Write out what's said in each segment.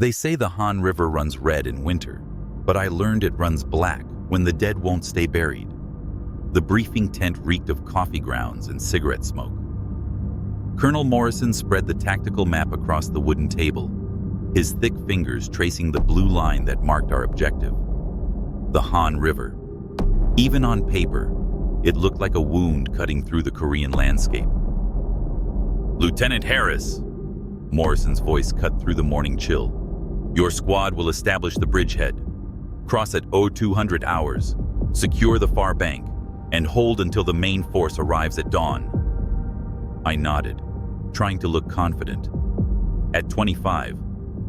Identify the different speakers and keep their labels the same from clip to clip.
Speaker 1: They say the Han River runs red in winter, but I learned it runs black when the dead won't stay buried. The briefing tent reeked of coffee grounds and cigarette smoke. Colonel Morrison spread the tactical map across the wooden table, his thick fingers tracing the blue line that marked our objective. The Han River. Even on paper, it looked like a wound cutting through the Korean landscape. "Lieutenant Harris," Morrison's voice cut through the morning chill. "Your squad will establish the bridgehead. Cross at 0200 hours, secure the far bank, and hold until the main force arrives at dawn." I nodded, trying to look confident. At 25,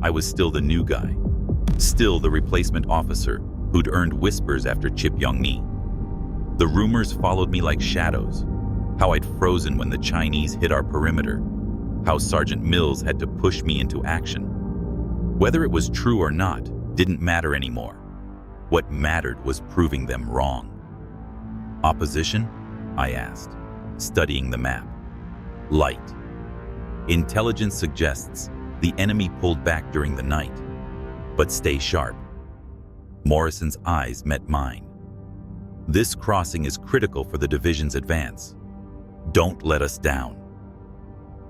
Speaker 1: I was still the new guy, still the replacement officer who'd earned whispers after Chip Yong-ni. The rumors followed me like shadows, how I'd frozen when the Chinese hit our perimeter, how Sergeant Mills had to push me into action. Whether it was true or not didn't matter anymore. What mattered was proving them wrong. "Opposition?" I asked, studying the map. "Light. Intelligence suggests the enemy pulled back during the night, but stay sharp." Morrison's eyes met mine. "This crossing is critical for the division's advance. Don't let us down.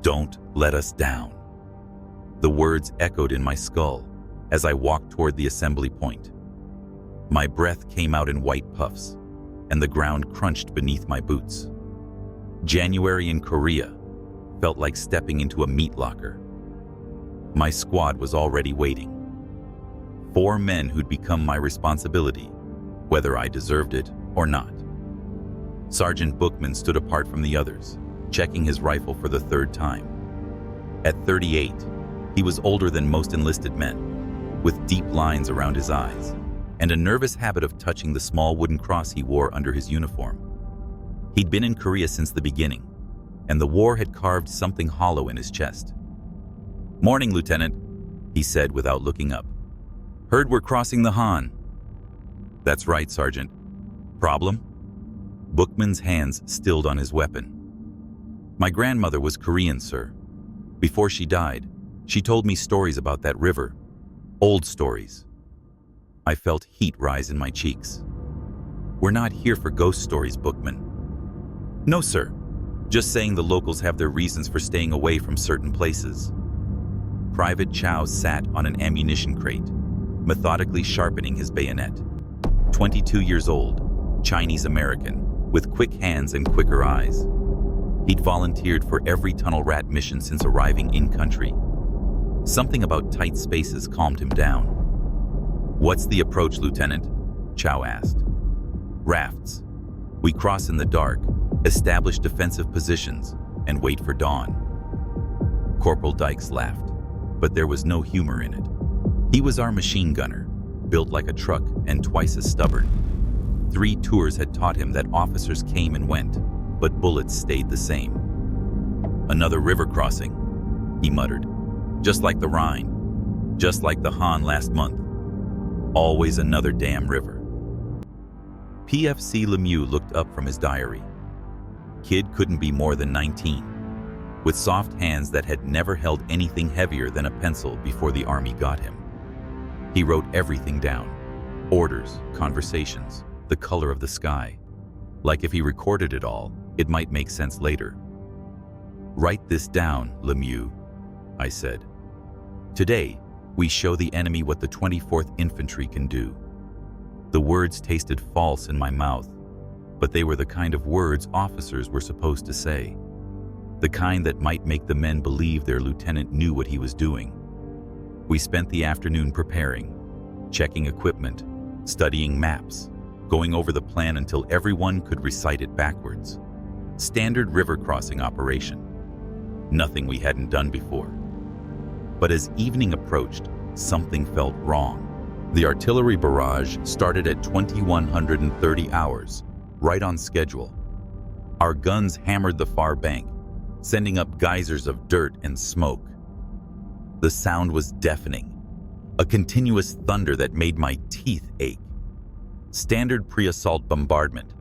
Speaker 1: Don't let us down." The words echoed in my skull as I walked toward the assembly point. My breath came out in white puffs, and the ground crunched beneath my boots. January in Korea felt like stepping into a meat locker. My squad was already waiting. 4 men who'd become my responsibility, whether I deserved it or not. Sergeant Bookman stood apart from the others, checking his rifle for the 3rd time. At 38, he was older than most enlisted men, with deep lines around his eyes, and a nervous habit of touching the small wooden cross he wore under his uniform. He'd been in Korea since the beginning, and the war had carved something hollow in his chest. "Morning, Lieutenant," he said without looking up. "Heard we're crossing the Han." "That's right, Sergeant. Problem?" Bookman's hands stilled on his weapon. "My grandmother was Korean, sir. Before she died, she told me stories about that river. Old stories." I felt heat rise in my cheeks. "We're not here for ghost stories, Bookman." "No, sir. Just saying the locals have their reasons for staying away from certain places." Private Chow sat on an ammunition crate, methodically sharpening his bayonet. 22 years old, Chinese-American, with quick hands and quicker eyes. He'd volunteered for every tunnel rat mission since arriving in-country. Something about tight spaces calmed him down. "What's the approach, Lieutenant?" Chow asked. "Rafts. We cross in the dark, establish defensive positions, and wait for dawn." Corporal Dykes laughed, but there was no humor in it. He was our machine gunner, built like a truck and twice as stubborn. 3 tours had taught him that officers came and went, but bullets stayed the same. "Another river crossing," he muttered. "Just like the Rhine, just like the Han last month. Always another damn river." PFC Lemieux looked up from his diary. Kid couldn't be more than 19, with soft hands that had never held anything heavier than a pencil before the Army got him. He wrote everything down: orders, conversations, the color of the sky. Like if he recorded it all, it might make sense later. "Write this down, Lemieux," I said. "Today, we show the enemy what the 24th Infantry can do." The words tasted false in my mouth, but they were the kind of words officers were supposed to say. The kind that might make the men believe their lieutenant knew what he was doing. We spent the afternoon preparing, checking equipment, studying maps, going over the plan until everyone could recite it backwards. Standard river crossing operation. Nothing we hadn't done before. But as evening approached, something felt wrong. The artillery barrage started at 2130 hours, right on schedule. Our guns hammered the far bank, sending up geysers of dirt and smoke. The sound was deafening, a continuous thunder that made my teeth ache. Standard pre-assault bombardment,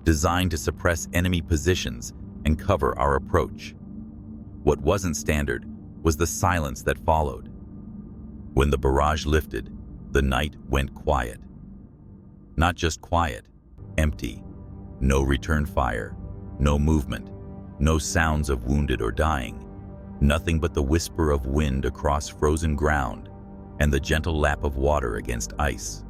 Speaker 1: designed to suppress enemy positions and cover our approach. What wasn't standard was the silence that followed. When the barrage lifted, the night went quiet. Not just quiet, empty. No return fire, no movement, no sounds of wounded or dying. Nothing but the whisper of wind across frozen ground and the gentle lap of water against ice.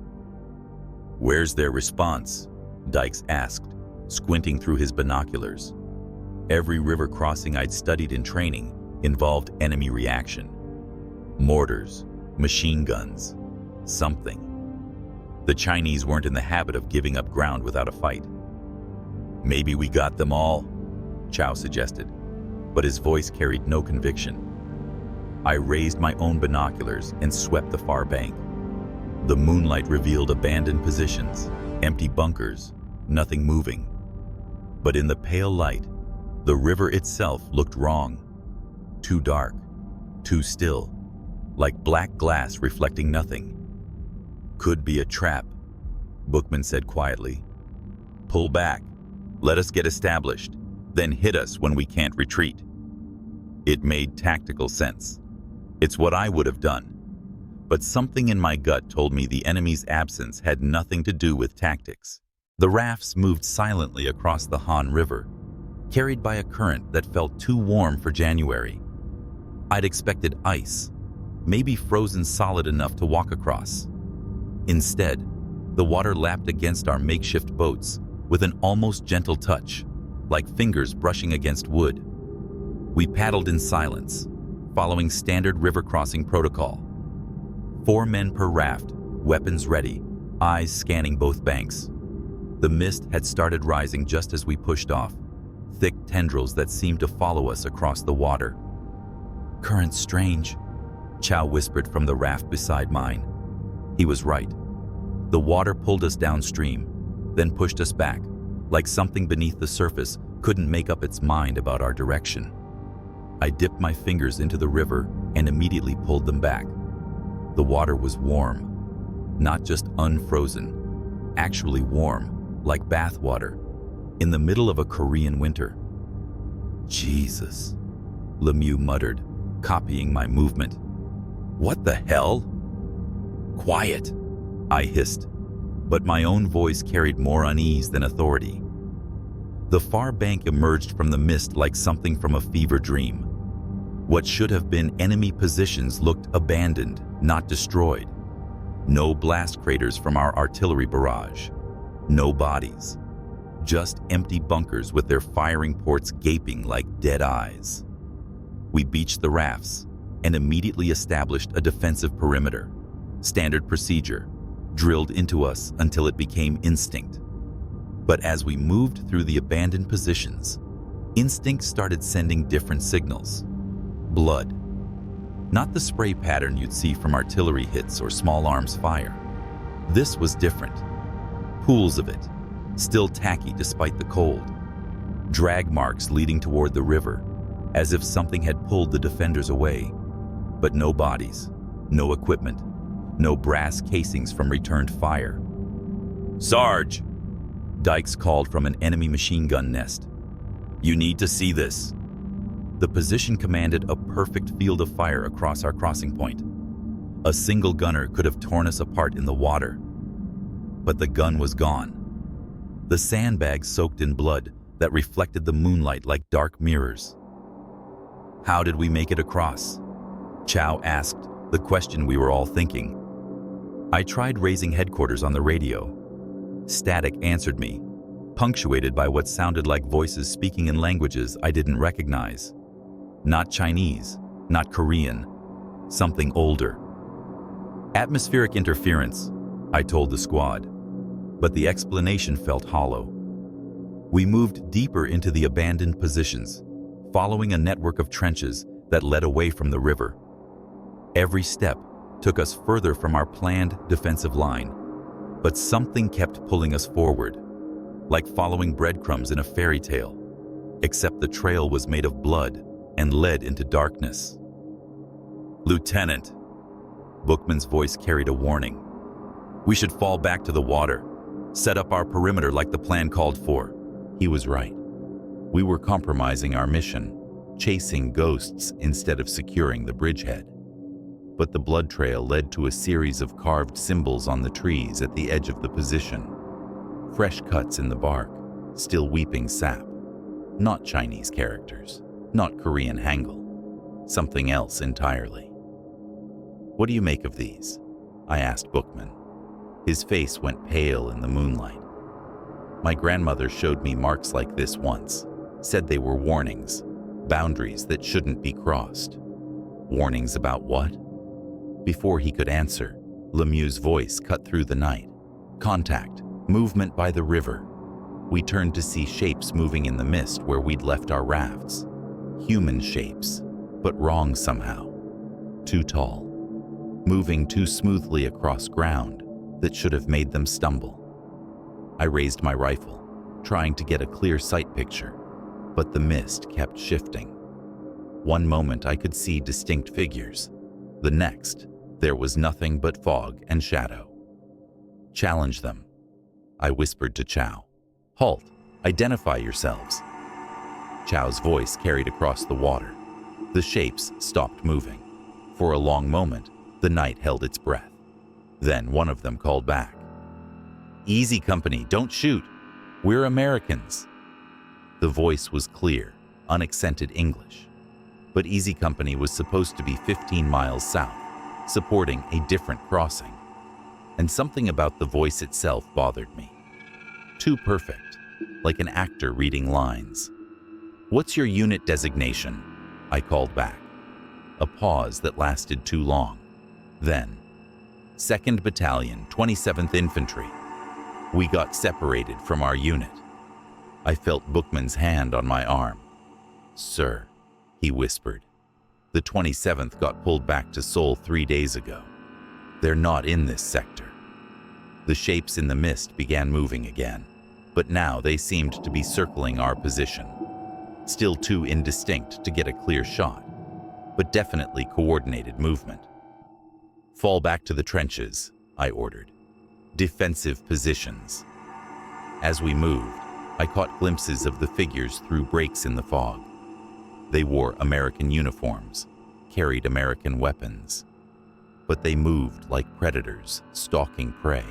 Speaker 1: "Where's their response?" Dykes asked, squinting through his binoculars. Every river crossing I'd studied in training involved enemy reaction. Mortars, machine guns, something. The Chinese weren't in the habit of giving up ground without a fight. "Maybe we got them all," Chow suggested, but his voice carried no conviction. I raised my own binoculars and swept the far bank. The moonlight revealed abandoned positions, empty bunkers, nothing moving. But in the pale light, the river itself looked wrong. Too dark, too still, like black glass reflecting nothing. "Could be a trap," Bookman said quietly. "Pull back, let us get established, then hit us when we can't retreat." It made tactical sense. It's what I would have done. But something in my gut told me the enemy's absence had nothing to do with tactics. The rafts moved silently across the Han River, carried by a current that felt too warm for January. I'd expected ice, maybe frozen solid enough to walk across. Instead, the water lapped against our makeshift boats with an almost gentle touch, like fingers brushing against wood. We paddled in silence, following standard river crossing protocol. 4 men per raft, weapons ready, eyes scanning both banks. The mist had started rising just as we pushed off, thick tendrils that seemed to follow us across the water. "Current strange," Chow whispered from the raft beside mine. He was right. The water pulled us downstream, then pushed us back, like something beneath the surface couldn't make up its mind about our direction. I dipped my fingers into the river and immediately pulled them back. The water was warm, not just unfrozen, actually warm, like bath water, in the middle of a Korean winter. "Jesus," Lemieux muttered, copying my movement. "What the hell?" "Quiet," I hissed, but my own voice carried more unease than authority. The far bank emerged from the mist like something from a fever dream. What should have been enemy positions looked abandoned, not destroyed. No blast craters from our artillery barrage. No bodies. Just empty bunkers with their firing ports gaping like dead eyes. We beached the rafts and immediately established a defensive perimeter. Standard procedure, drilled into us until it became instinct. But as we moved through the abandoned positions, instinct started sending different signals. Blood. Not the spray pattern you'd see from artillery hits or small arms fire. This was different. Pools of it, still tacky despite the cold. Drag marks leading toward the river, as if something had pulled the defenders away. But no bodies, no equipment, no brass casings from returned fire. "Sarge!" Dykes called from an enemy machine gun nest. "You need to see this." The position commanded a perfect field of fire across our crossing point. A single gunner could have torn us apart in the water. But the gun was gone. The sandbags soaked in blood that reflected the moonlight like dark mirrors. "How did we make it across?" Chow asked, the question we were all thinking. I tried raising headquarters on the radio. Static answered me, punctuated by what sounded like voices speaking in languages I didn't recognize. Not Chinese, not Korean, something older. "Atmospheric interference," I told the squad, but the explanation felt hollow. We moved deeper into the abandoned positions, following a network of trenches that led away from the river. Every step took us further from our planned defensive line, but something kept pulling us forward, like following breadcrumbs in a fairy tale, except the trail was made of blood and led into darkness. "Lieutenant," Bookman's voice carried a warning. "We should fall back to the water, set up our perimeter like the plan called for." He was right. We were compromising our mission, chasing ghosts instead of securing the bridgehead. but the blood trail led to a series of carved symbols on the trees at the edge of the position. Fresh cuts in the bark, still weeping sap. Not Chinese characters, not Korean Hangul, something else entirely. "What do you make of these?" I asked Bookman. His face went pale in the moonlight. "My grandmother showed me marks like this once, said they were warnings, boundaries that shouldn't be crossed." "Warnings about what?" Before he could answer, Lemieux's voice cut through the night. "Contact, movement by the river." We turned to see shapes moving in the mist where we'd left our rafts. Human shapes, but wrong somehow. Too tall. Moving too smoothly across ground that should have made them stumble. I raised my rifle, trying to get a clear sight picture, but the mist kept shifting. One moment I could see distinct figures. The next, there was nothing but fog and shadow. "Challenge them," I whispered to Chow. "Halt, identify yourselves." Chow's voice carried across the water. The shapes stopped moving. For a long moment, the night held its breath. Then one of them called back. "Easy, company, don't shoot. We're Americans." The voice was clear, unaccented English. But Easy Company was supposed to be 15 miles south, supporting a different crossing. And something about the voice itself bothered me. Too perfect, like an actor reading lines. "What's your unit designation?" I called back. A pause that lasted too long. Then, 2nd Battalion, 27th Infantry. We got separated from our unit. I felt Bookman's hand on my arm. "Sir," he whispered, "the 27th got pulled back to Seoul 3 days ago. They're not in this sector." The shapes in the mist began moving again, but now they seemed to be circling our position. Still too indistinct to get a clear shot, but definitely coordinated movement. "Fall back to the trenches," I ordered. "Defensive positions." As we moved, I caught glimpses of the figures through breaks in the fog. They wore American uniforms, carried American weapons. But they moved like predators stalking prey,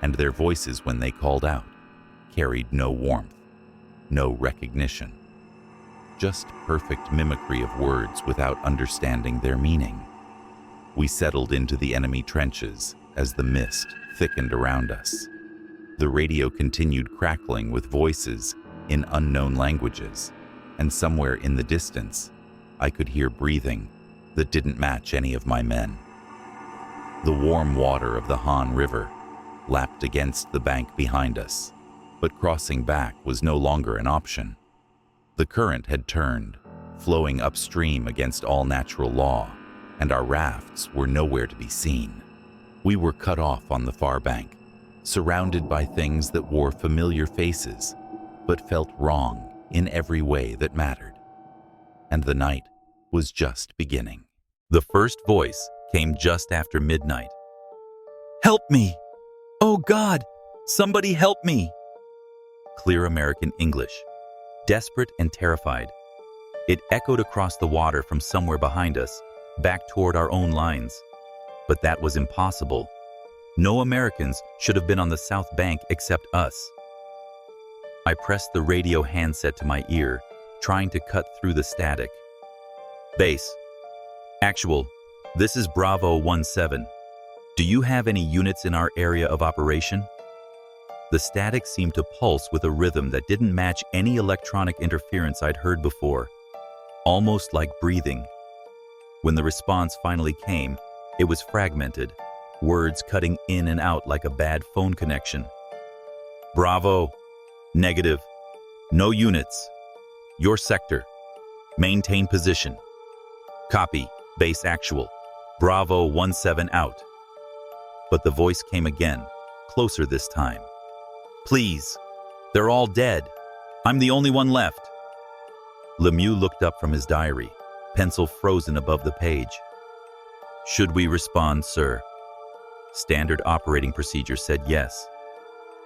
Speaker 1: and their voices when they called out carried no warmth, no recognition. Just perfect mimicry of words without understanding their meaning. We settled into the enemy trenches as the mist thickened around us. The radio continued crackling with voices in unknown languages, and somewhere in the distance, I could hear breathing that didn't match any of my men. The warm water of the Han River lapped against the bank behind us, but crossing back was no longer an option. The current had turned, flowing upstream against all natural law, and our rafts were nowhere to be seen. We were cut off on the far bank, surrounded by things that wore familiar faces, but felt wrong in every way that mattered. And the night was just beginning. The first voice came just after midnight. "Help me! Oh God! Somebody help me!" Clear American English, desperate and terrified. It echoed across the water from somewhere behind us, back toward our own lines. But that was impossible. No Americans should have been on the south bank except us. I pressed the radio handset to my ear, trying to cut through the static. "Base. Actual. This is Bravo 17. Do you have any units in our area of operation?" The static seemed to pulse with a rhythm that didn't match any electronic interference I'd heard before, almost like breathing. When the response finally came, it was fragmented, words cutting in and out like a bad phone connection. "Bravo. Negative. No units. Your sector. Maintain position. Copy. Base actual. Bravo 17 out." But the voice came again, closer this time. "Please. They're all dead. I'm the only one left." Lemieux looked up from his diary, pencil frozen above the page. "Should we respond, sir?" Standard operating procedure said yes.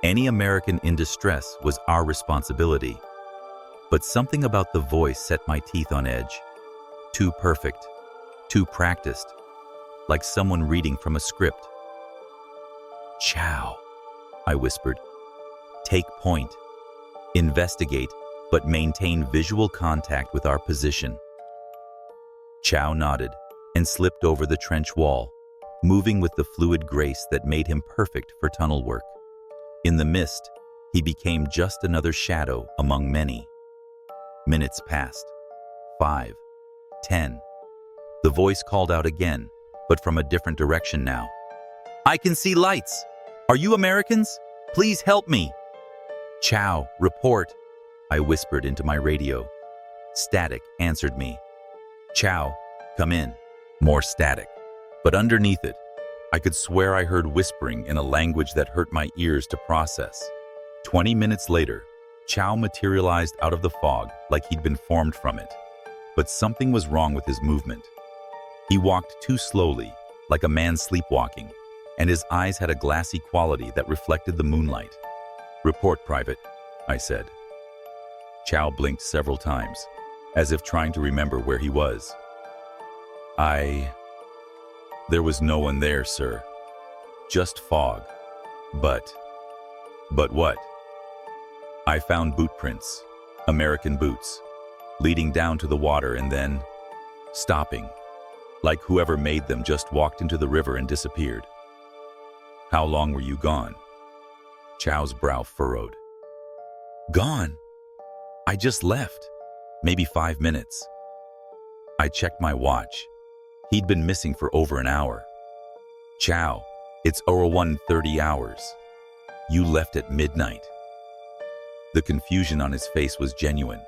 Speaker 1: Any American in distress was our responsibility. But something about the voice set my teeth on edge. Too perfect, too practiced. like someone reading from a script. "Chow," I whispered. "Take point. Investigate, but maintain visual contact with our position." Chow nodded and slipped over the trench wall, moving with the fluid grace that made him perfect for tunnel work. In the mist, he became just another shadow among many. Minutes passed. 5, 10. The voice called out again, but from a different direction now. "I can see lights. Are you Americans? Please help me." "Chow, report," I whispered into my radio. Static answered me. "Chow, come in." More static. But underneath it, I could swear I heard whispering in a language that hurt my ears to process. 20 minutes later, Chow materialized out of the fog like he'd been formed from it. But something was wrong with his movement. He walked too slowly, like a man sleepwalking, and his eyes had a glassy quality that reflected the moonlight. "Report, Private," I said. Chow blinked several times, as if trying to remember where he was. There was no one there, sir. Just fog. But what? I found boot prints, American boots, leading down to the water and then stopping, like whoever made them just walked into the river and disappeared. How long were you gone? Chow's brow furrowed. Gone? I just left. Maybe 5 minutes. I checked my watch. He'd been missing for over an hour. Chow, it's over 1:30 hours. You left at midnight. The confusion on his face was genuine.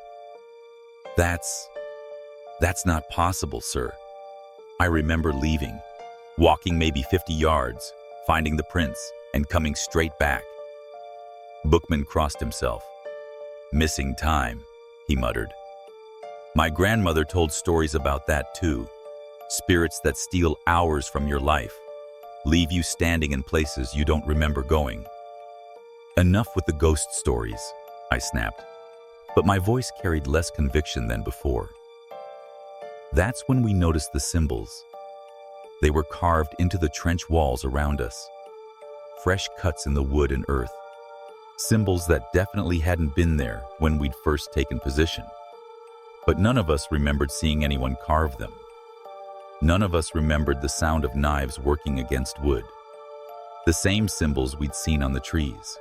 Speaker 1: That's not possible, sir. I remember leaving, walking maybe 50 yards, finding the prints, and coming straight back. Bookman crossed himself. Missing time, he muttered. My grandmother told stories about that too. Spirits that steal hours from your life, leave you standing in places you don't remember going. Enough with the ghost stories, I snapped, but my voice carried less conviction than before. That's when we noticed the symbols. They were carved into the trench walls around us. Fresh cuts in the wood and earth. Symbols that definitely hadn't been there when we'd first taken position. But none of us remembered seeing anyone carve them. None of us remembered the sound of knives working against wood. The same symbols we'd seen on the trees.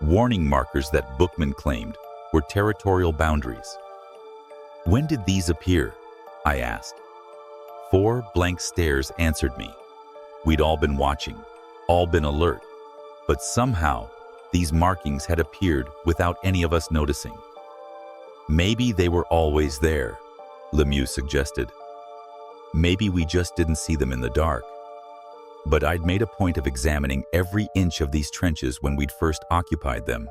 Speaker 1: Warning markers that Bookman claimed were territorial boundaries. When did these appear? I asked. 4 blank stares answered me. We'd all been watching, all been alert, but somehow these markings had appeared without any of us noticing. Maybe they were always there, Lemieux suggested. Maybe we just didn't see them in the dark. But I'd made a point of examining every inch of these trenches when we'd first occupied them.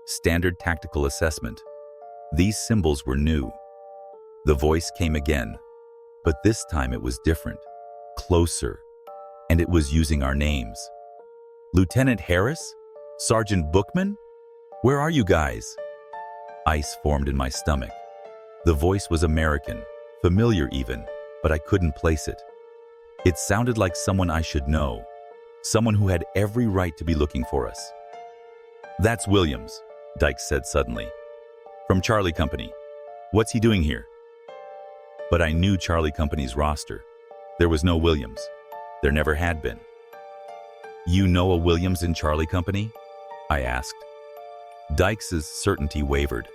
Speaker 1: Standard tactical assessment. These symbols were new. The voice came again, but this time it was different, closer, and it was using our names. Lieutenant Harris? Sergeant Bookman? Where are you guys? Ice formed in my stomach. The voice was American, familiar even, but I couldn't place it. It sounded like someone I should know, someone who had every right to be looking for us. That's Williams, Dykes said suddenly. From Charlie Company. What's he doing here? But I knew Charlie Company's roster. There was no Williams. There never had been. You know a Williams in Charlie Company? I asked. Dykes' certainty wavered.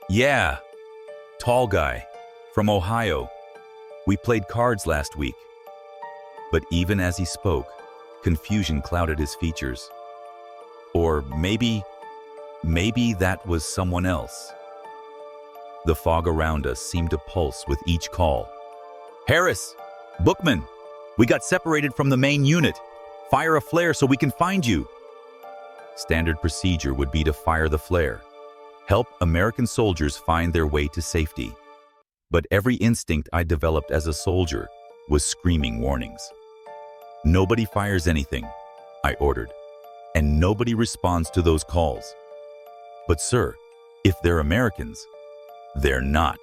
Speaker 1: Yeah. Tall guy. From Ohio. We played cards last week. But even as he spoke, confusion clouded his features. Or maybe that was someone else. The fog around us seemed to pulse with each call. Harris! Bookman! We got separated from the main unit. Fire a flare so we can find you. Standard procedure would be to fire the flare. Help American soldiers find their way to safety. But every instinct I developed as a soldier was screaming warnings. Nobody fires anything, I ordered, and nobody responds to those calls. But sir, if they're Americans, they're not.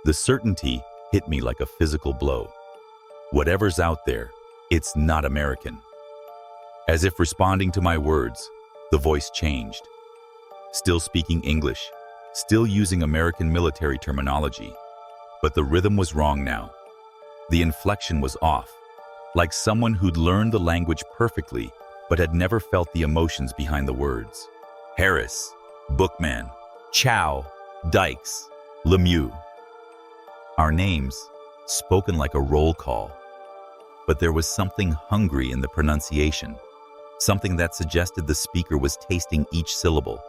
Speaker 1: The certainty hit me like a physical blow. Whatever's out there, it's not American. As if responding to my words, the voice changed. Still speaking English, still using American military terminology, but the rhythm was wrong now. The inflection was off, like someone who'd learned the language perfectly but had never felt the emotions behind the words. Harris, Bookman, Chow, Dykes, Lemieux. Our names, spoken like a roll call. But there was something hungry in the pronunciation, something that suggested the speaker was tasting each syllable.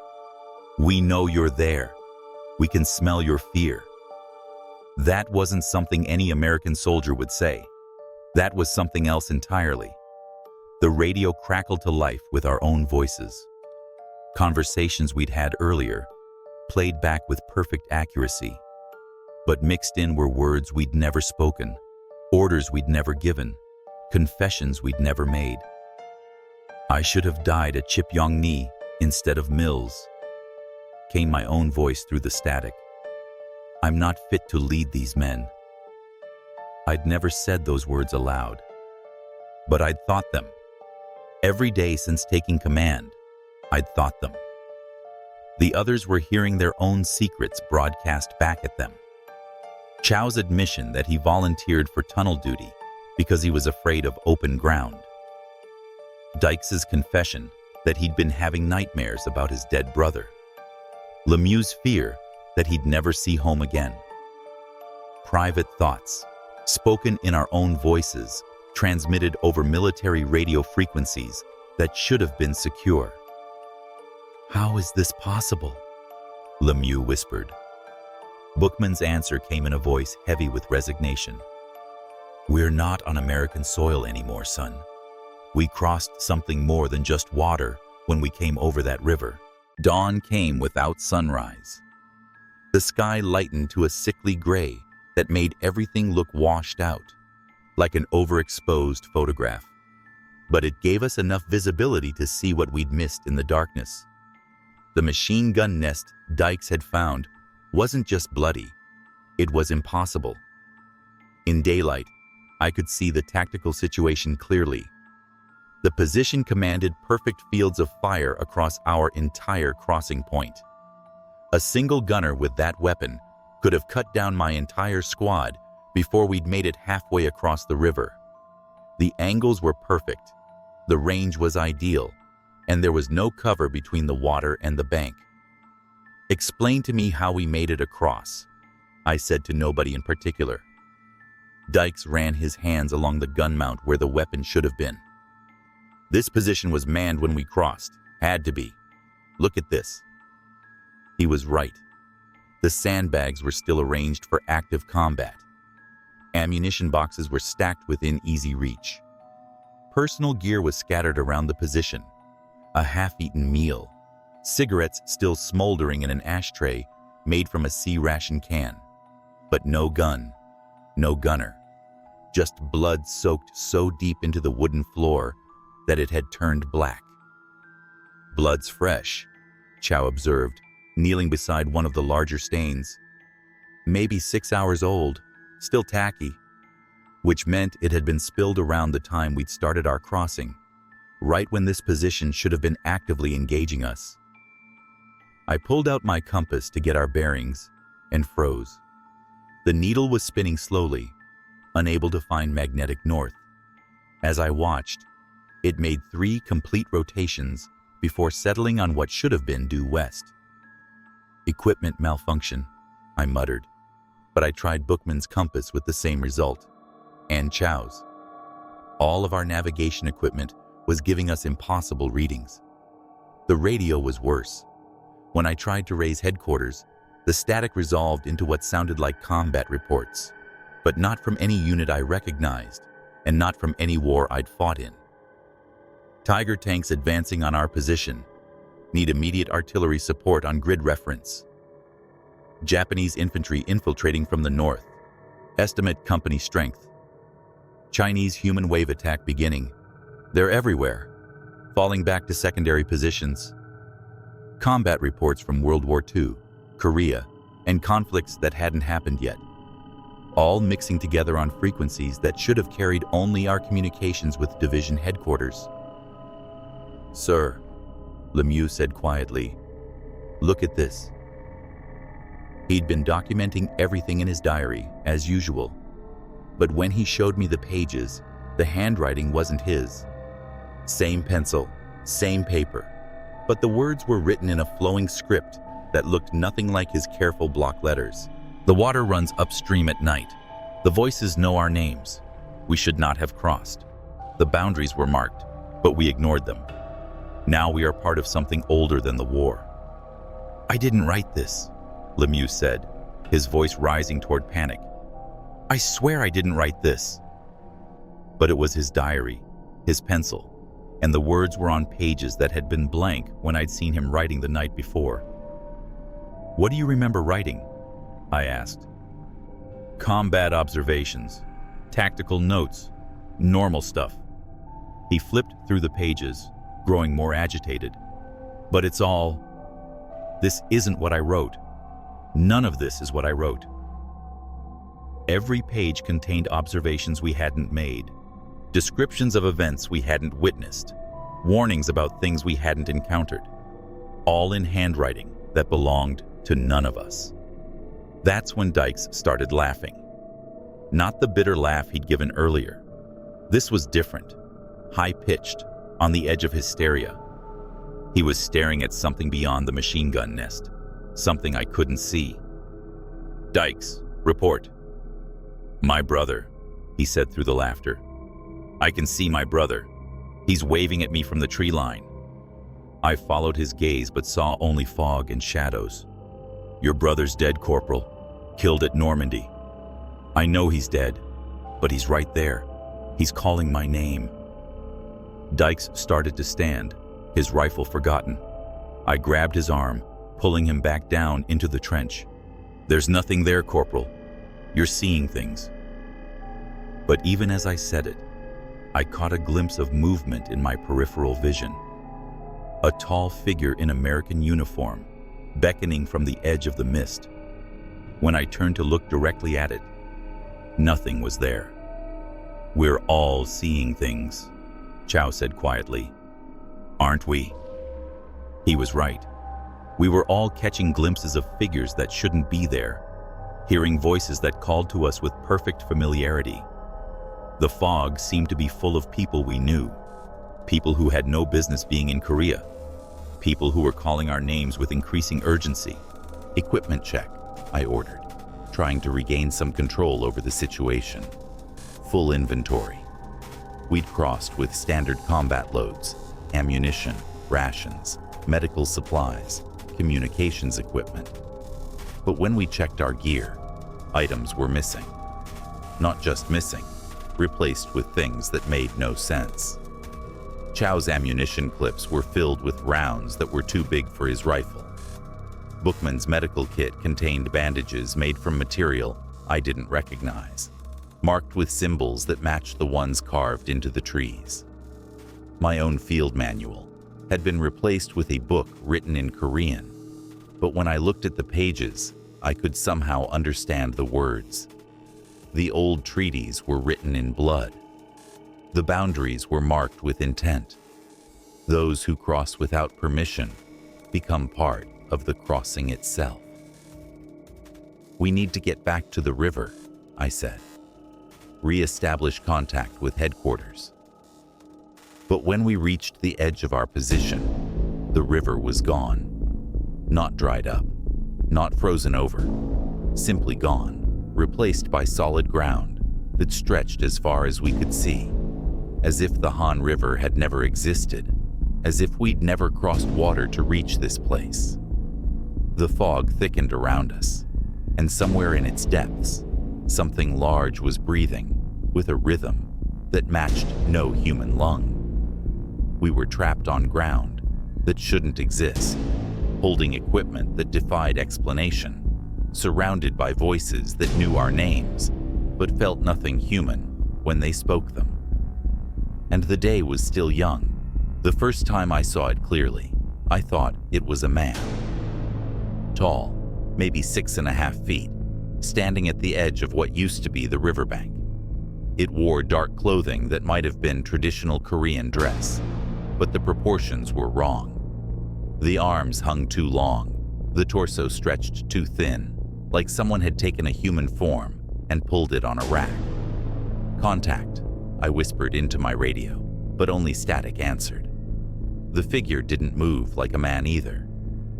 Speaker 1: We know you're there. We can smell your fear. That wasn't something any American soldier would say. That was something else entirely. The radio crackled to life with our own voices. Conversations we'd had earlier, played back with perfect accuracy. But mixed in were words we'd never spoken, orders we'd never given, confessions we'd never made. I should have died at Chip Yong Ni instead of Mills, came my own voice through the static. I'm not fit to lead these men. I'd never said those words aloud, but I'd thought them. Every day since taking command, I'd thought them. The others were hearing their own secrets broadcast back at them. Chow's admission that he volunteered for tunnel duty because he was afraid of open ground. Dykes' confession that he'd been having nightmares about his dead brother. Lemieux's fear that he'd never see home again. Private thoughts, spoken in our own voices, transmitted over military radio frequencies that should have been secure. How is this possible? Lemieux whispered. Bookman's answer came in a voice heavy with resignation. We're not on American soil anymore, son. We crossed something more than just water when we came over that river. Dawn came without sunrise. The sky lightened to a sickly gray that made everything look washed out, like an overexposed photograph. But it gave us enough visibility to see what we'd missed in the darkness. The machine gun nest Dykes had found wasn't just bloody, it was impossible. In daylight, I could see the tactical situation clearly. The position commanded perfect fields of fire across our entire crossing point. A single gunner with that weapon could have cut down my entire squad before we'd made it halfway across the river. The angles were perfect, the range was ideal, and there was no cover between the water and the bank. Explain to me how we made it across, I said to nobody in particular. Dykes ran his hands along the gun mount where the weapon should have been. This position was manned when we crossed, had to be. Look at this. He was right. The sandbags were still arranged for active combat. Ammunition boxes were stacked within easy reach. Personal gear was scattered around the position. A half-eaten meal. Cigarettes still smoldering in an ashtray made from a C-ration can. But no gun, no gunner. Just blood soaked so deep into the wooden floor that it had turned black. Blood's fresh, Chow observed, kneeling beside one of the larger stains. Maybe 6 hours old, still tacky, which meant it had been spilled around the time we'd started our crossing, right when this position should have been actively engaging us. I pulled out my compass to get our bearings and froze. The needle was spinning slowly, unable to find magnetic north. As I watched, it made 3 complete rotations before settling on what should have been due west. Equipment malfunction, I muttered, but I tried Bookman's compass with the same result, and Chow's. All of our navigation equipment was giving us impossible readings. The radio was worse. When I tried to raise headquarters, the static resolved into what sounded like combat reports, but not from any unit I recognized, and not from any war I'd fought in. Tiger tanks advancing on our position. Need immediate artillery support on grid reference. Japanese infantry infiltrating from the north. Estimate company strength. Chinese human wave attack beginning. They're everywhere. Falling back to secondary positions. Combat reports from World War II, Korea, and conflicts that hadn't happened yet. all mixing together on frequencies that should have carried only our communications with division headquarters. "Sir," Lemieux said quietly, "look at this." He'd been documenting everything in his diary, as usual. But when he showed me the pages, the handwriting wasn't his. Same pencil, same paper, but the words were written in a flowing script that looked nothing like his careful block letters. "The water runs upstream at night. The voices know our names. We should not have crossed. The boundaries were marked, but we ignored them. Now we are part of something older than the war." "I didn't write this," Lemieux said, his voice rising toward panic. "I swear I didn't write this." But it was his diary, his pencil, and the words were on pages that had been blank when I'd seen him writing the night before. "What do you remember writing?" I asked. "Combat observations, tactical notes, normal stuff." He flipped through the pages, growing more agitated. "But it's all... This isn't what I wrote. None of this is what I wrote." Every page contained observations we hadn't made, descriptions of events we hadn't witnessed, warnings about things we hadn't encountered, all in handwriting that belonged to none of us. That's when Dykes started laughing. Not the bitter laugh he'd given earlier. This was different, high-pitched, on the edge of hysteria. He was staring at something beyond the machine gun nest, something I couldn't see. "Dykes, report." "My brother," he said through the laughter. "I can see my brother. He's waving at me from the tree line." I followed his gaze but saw only fog and shadows. "Your brother's dead, Corporal. Killed at Normandy." "I know he's dead, but he's right there. He's calling my name." Dykes started to stand, his rifle forgotten. I grabbed his arm, pulling him back down into the trench. "There's nothing there, Corporal. You're seeing things." But even as I said it, I caught a glimpse of movement in my peripheral vision. A tall figure in American uniform, beckoning from the edge of the mist. When I turned to look directly at it, nothing was there. "We're all seeing things," Chow said quietly. "Aren't we?" He was right. We were all catching glimpses of figures that shouldn't be there, hearing voices that called to us with perfect familiarity. The fog seemed to be full of people we knew, people who had no business being in Korea, people who were calling our names with increasing urgency. "Equipment check," I ordered, trying to regain some control over the situation. Full inventory. We'd crossed with standard combat loads, ammunition, rations, medical supplies, communications equipment. But when we checked our gear, items were missing. Not just missing, replaced with things that made no sense. Chow's ammunition clips were filled with rounds that were too big for his rifle. Bookman's medical kit contained bandages made from material I didn't recognize, marked with symbols that matched the ones carved into the trees. My own field manual had been replaced with a book written in Korean, but when I looked at the pages, I could somehow understand the words. The old treaties were written in blood. The boundaries were marked with intent. Those who cross without permission become part of the crossing itself. "We need to get back to the river," I said. "Re-establish contact with headquarters." But when we reached the edge of our position, the river was gone. Not dried up, not frozen over, simply gone, replaced by solid ground that stretched as far as we could see, as if the Han River had never existed, as if we'd never crossed water to reach this place. The fog thickened around us, and somewhere in its depths, something large was breathing with a rhythm that matched no human lung. We were trapped on ground that shouldn't exist, holding equipment that defied explanation, surrounded by voices that knew our names, but felt nothing human when they spoke them. And the day was still young. The first time I saw it clearly, I thought it was a man. Tall, maybe 6.5 feet, standing at the edge of what used to be the riverbank. It wore dark clothing that might have been traditional Korean dress, but the proportions were wrong. The arms hung too long, the torso stretched too thin, like someone had taken a human form and pulled it on a rack. "Contact," I whispered into my radio, but only static answered. The figure didn't move like a man either.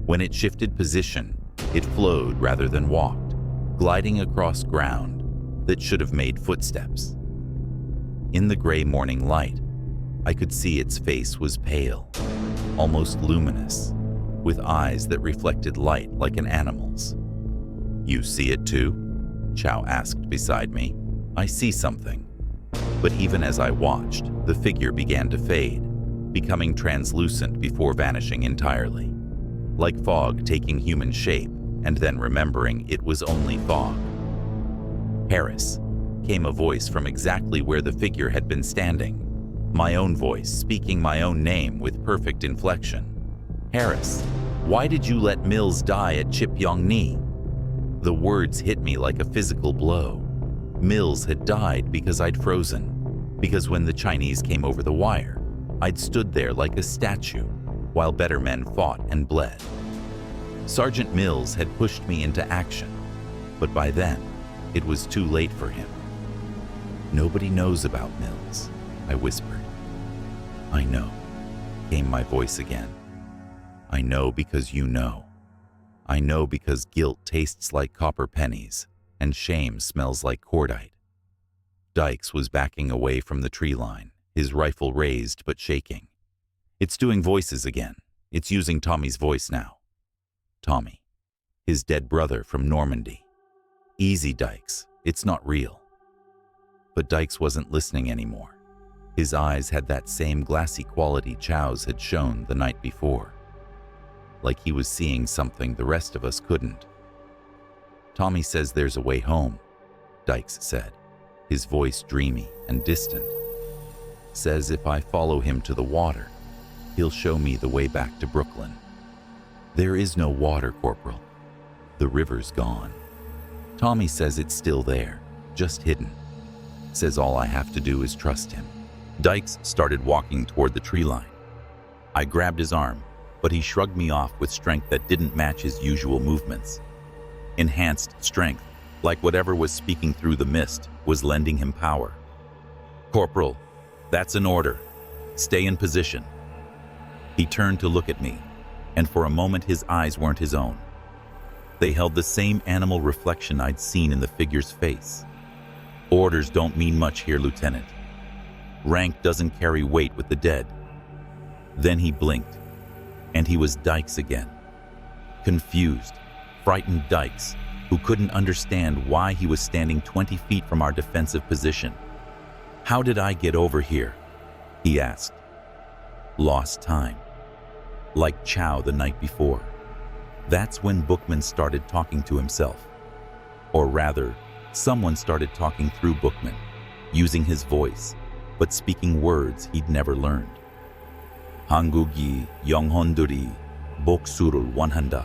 Speaker 1: When it shifted position, it flowed rather than walked, gliding across ground that should have made footsteps. In the gray morning light, I could see its face was pale, almost luminous, with eyes that reflected light like an animal's. "You see it too?" Chow asked beside me. "I see something." But even as I watched, the figure began to fade, becoming translucent before vanishing entirely, like fog taking human shape and then remembering it was only fog. "Harris," came a voice from exactly where the figure had been standing, my own voice speaking my own name with perfect inflection. "Harris, why did you let Mills die at Chipyong-ni?" The words hit me like a physical blow. Mills had died because I'd frozen, because when the Chinese came over the wire, I'd stood there like a statue while better men fought and bled. Sergeant Mills had pushed me into action, but by then, it was too late for him. "Nobody knows about Mills," I whispered. "I know," came my voice again. "I know because you know. I know because guilt tastes like copper pennies and shame smells like cordite." Dykes was backing away from the tree line, his rifle raised but shaking. "It's doing voices again. It's using Tommy's voice now." Tommy, his dead brother from Normandy. "Easy, Dykes. It's not real." But Dykes wasn't listening anymore. His eyes had that same glassy quality Chow's had shown the night before, like he was seeing something the rest of us couldn't. "Tommy says there's a way home," Dykes said, his voice dreamy and distant. "Says if I follow him to the water, he'll show me the way back to Brooklyn." "There is no water, Corporal. The river's gone. Tommy says it's still there, just hidden. Says all I have to do is trust him." Dykes started walking toward the tree line. I grabbed his arm, but he shrugged me off with strength that didn't match his usual movements. Enhanced strength, like whatever was speaking through the mist, was lending him power. "Corporal, that's an order. Stay in position." He turned to look at me, and for a moment his eyes weren't his own. They held the same animal reflection I'd seen in the figure's face. "Orders don't mean much here, Lieutenant. Rank doesn't carry weight with the dead." Then he blinked, and he was Dykes again. Confused, frightened Dykes, who couldn't understand why he was standing 20 feet from our defensive position. "How did I get over here?" he asked. "Lost time. Like Chow the night before." That's when Bookman started talking to himself. Or rather, someone started talking through Bookman, using his voice, but speaking words he'd never learned. "한국이 영혼들이 복수를 원한다."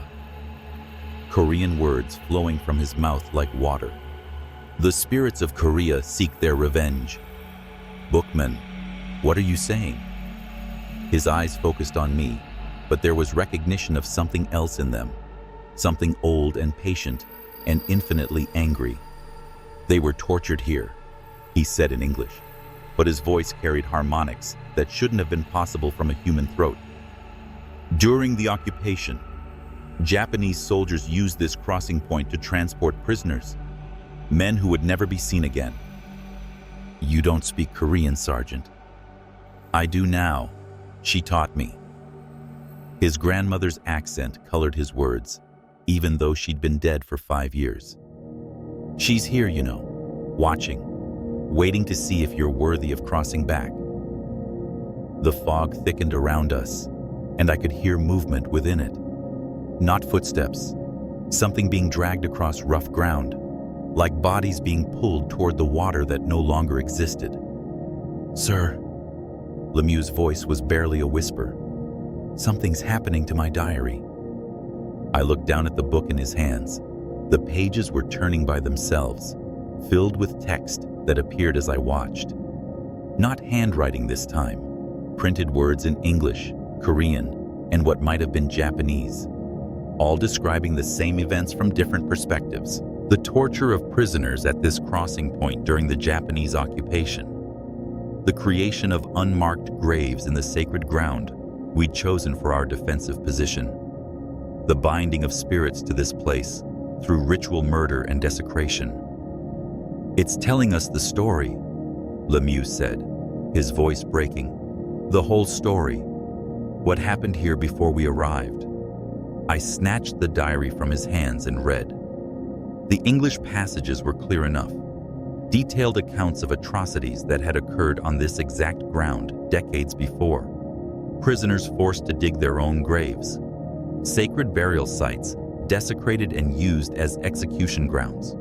Speaker 1: Korean words flowing from his mouth like water. "The spirits of Korea seek their revenge." "Bookman, what are you saying?" His eyes focused on me, but there was recognition of something else in them, something old and patient and infinitely angry. "They were tortured here," he said in English, but his voice carried harmonics that shouldn't have been possible from a human throat. "During the occupation, Japanese soldiers used this crossing point to transport prisoners, men who would never be seen again." "You don't speak Korean, Sergeant." "I do now. She taught me." His grandmother's accent colored his words, even though she'd been dead for 5 years. "She's here, you know, watching, waiting to see if you're worthy of crossing back." The fog thickened around us, and I could hear movement within it. Not footsteps, something being dragged across rough ground, like bodies being pulled toward the water that no longer existed. "Sir," Lemieux's voice was barely a whisper. "Something's happening to my diary." I looked down at the book in his hands. The pages were turning by themselves, filled with text that appeared as I watched. Not handwriting this time, printed words in English, Korean, and what might have been Japanese, all describing the same events from different perspectives. The torture of prisoners at this crossing point during the Japanese occupation. The creation of unmarked graves in the sacred ground we'd chosen for our defensive position. The binding of spirits to this place through ritual murder and desecration. "It's telling us the story," Lemieux said, his voice breaking. "The whole story. What happened here before we arrived." I snatched the diary from his hands and read. The English passages were clear enough. Detailed accounts of atrocities that had occurred on this exact ground decades before. Prisoners forced to dig their own graves. Sacred burial sites desecrated and used as execution grounds.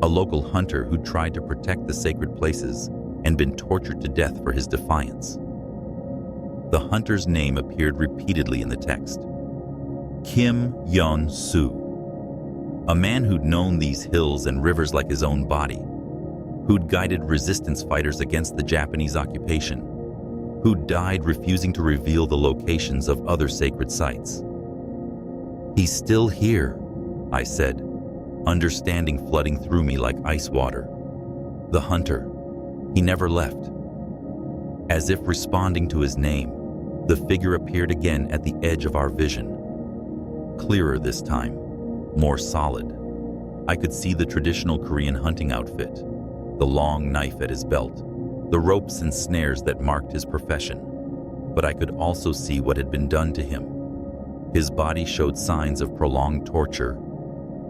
Speaker 1: A local hunter who tried to protect the sacred places and been tortured to death for his defiance. The hunter's name appeared repeatedly in the text. Kim Yeon-soo. A man who'd known these hills and rivers like his own body, who'd guided resistance fighters against the Japanese occupation, who'd died refusing to reveal the locations of other sacred sites. "He's still here," I said, understanding flooding through me like ice water. The hunter, he never left. As if responding to his name, the figure appeared again at the edge of our vision. Clearer this time. More solid. I could see the traditional Korean hunting outfit, the long knife at his belt, the ropes and snares that marked his profession. But I could also see what had been done to him. His body showed signs of prolonged torture,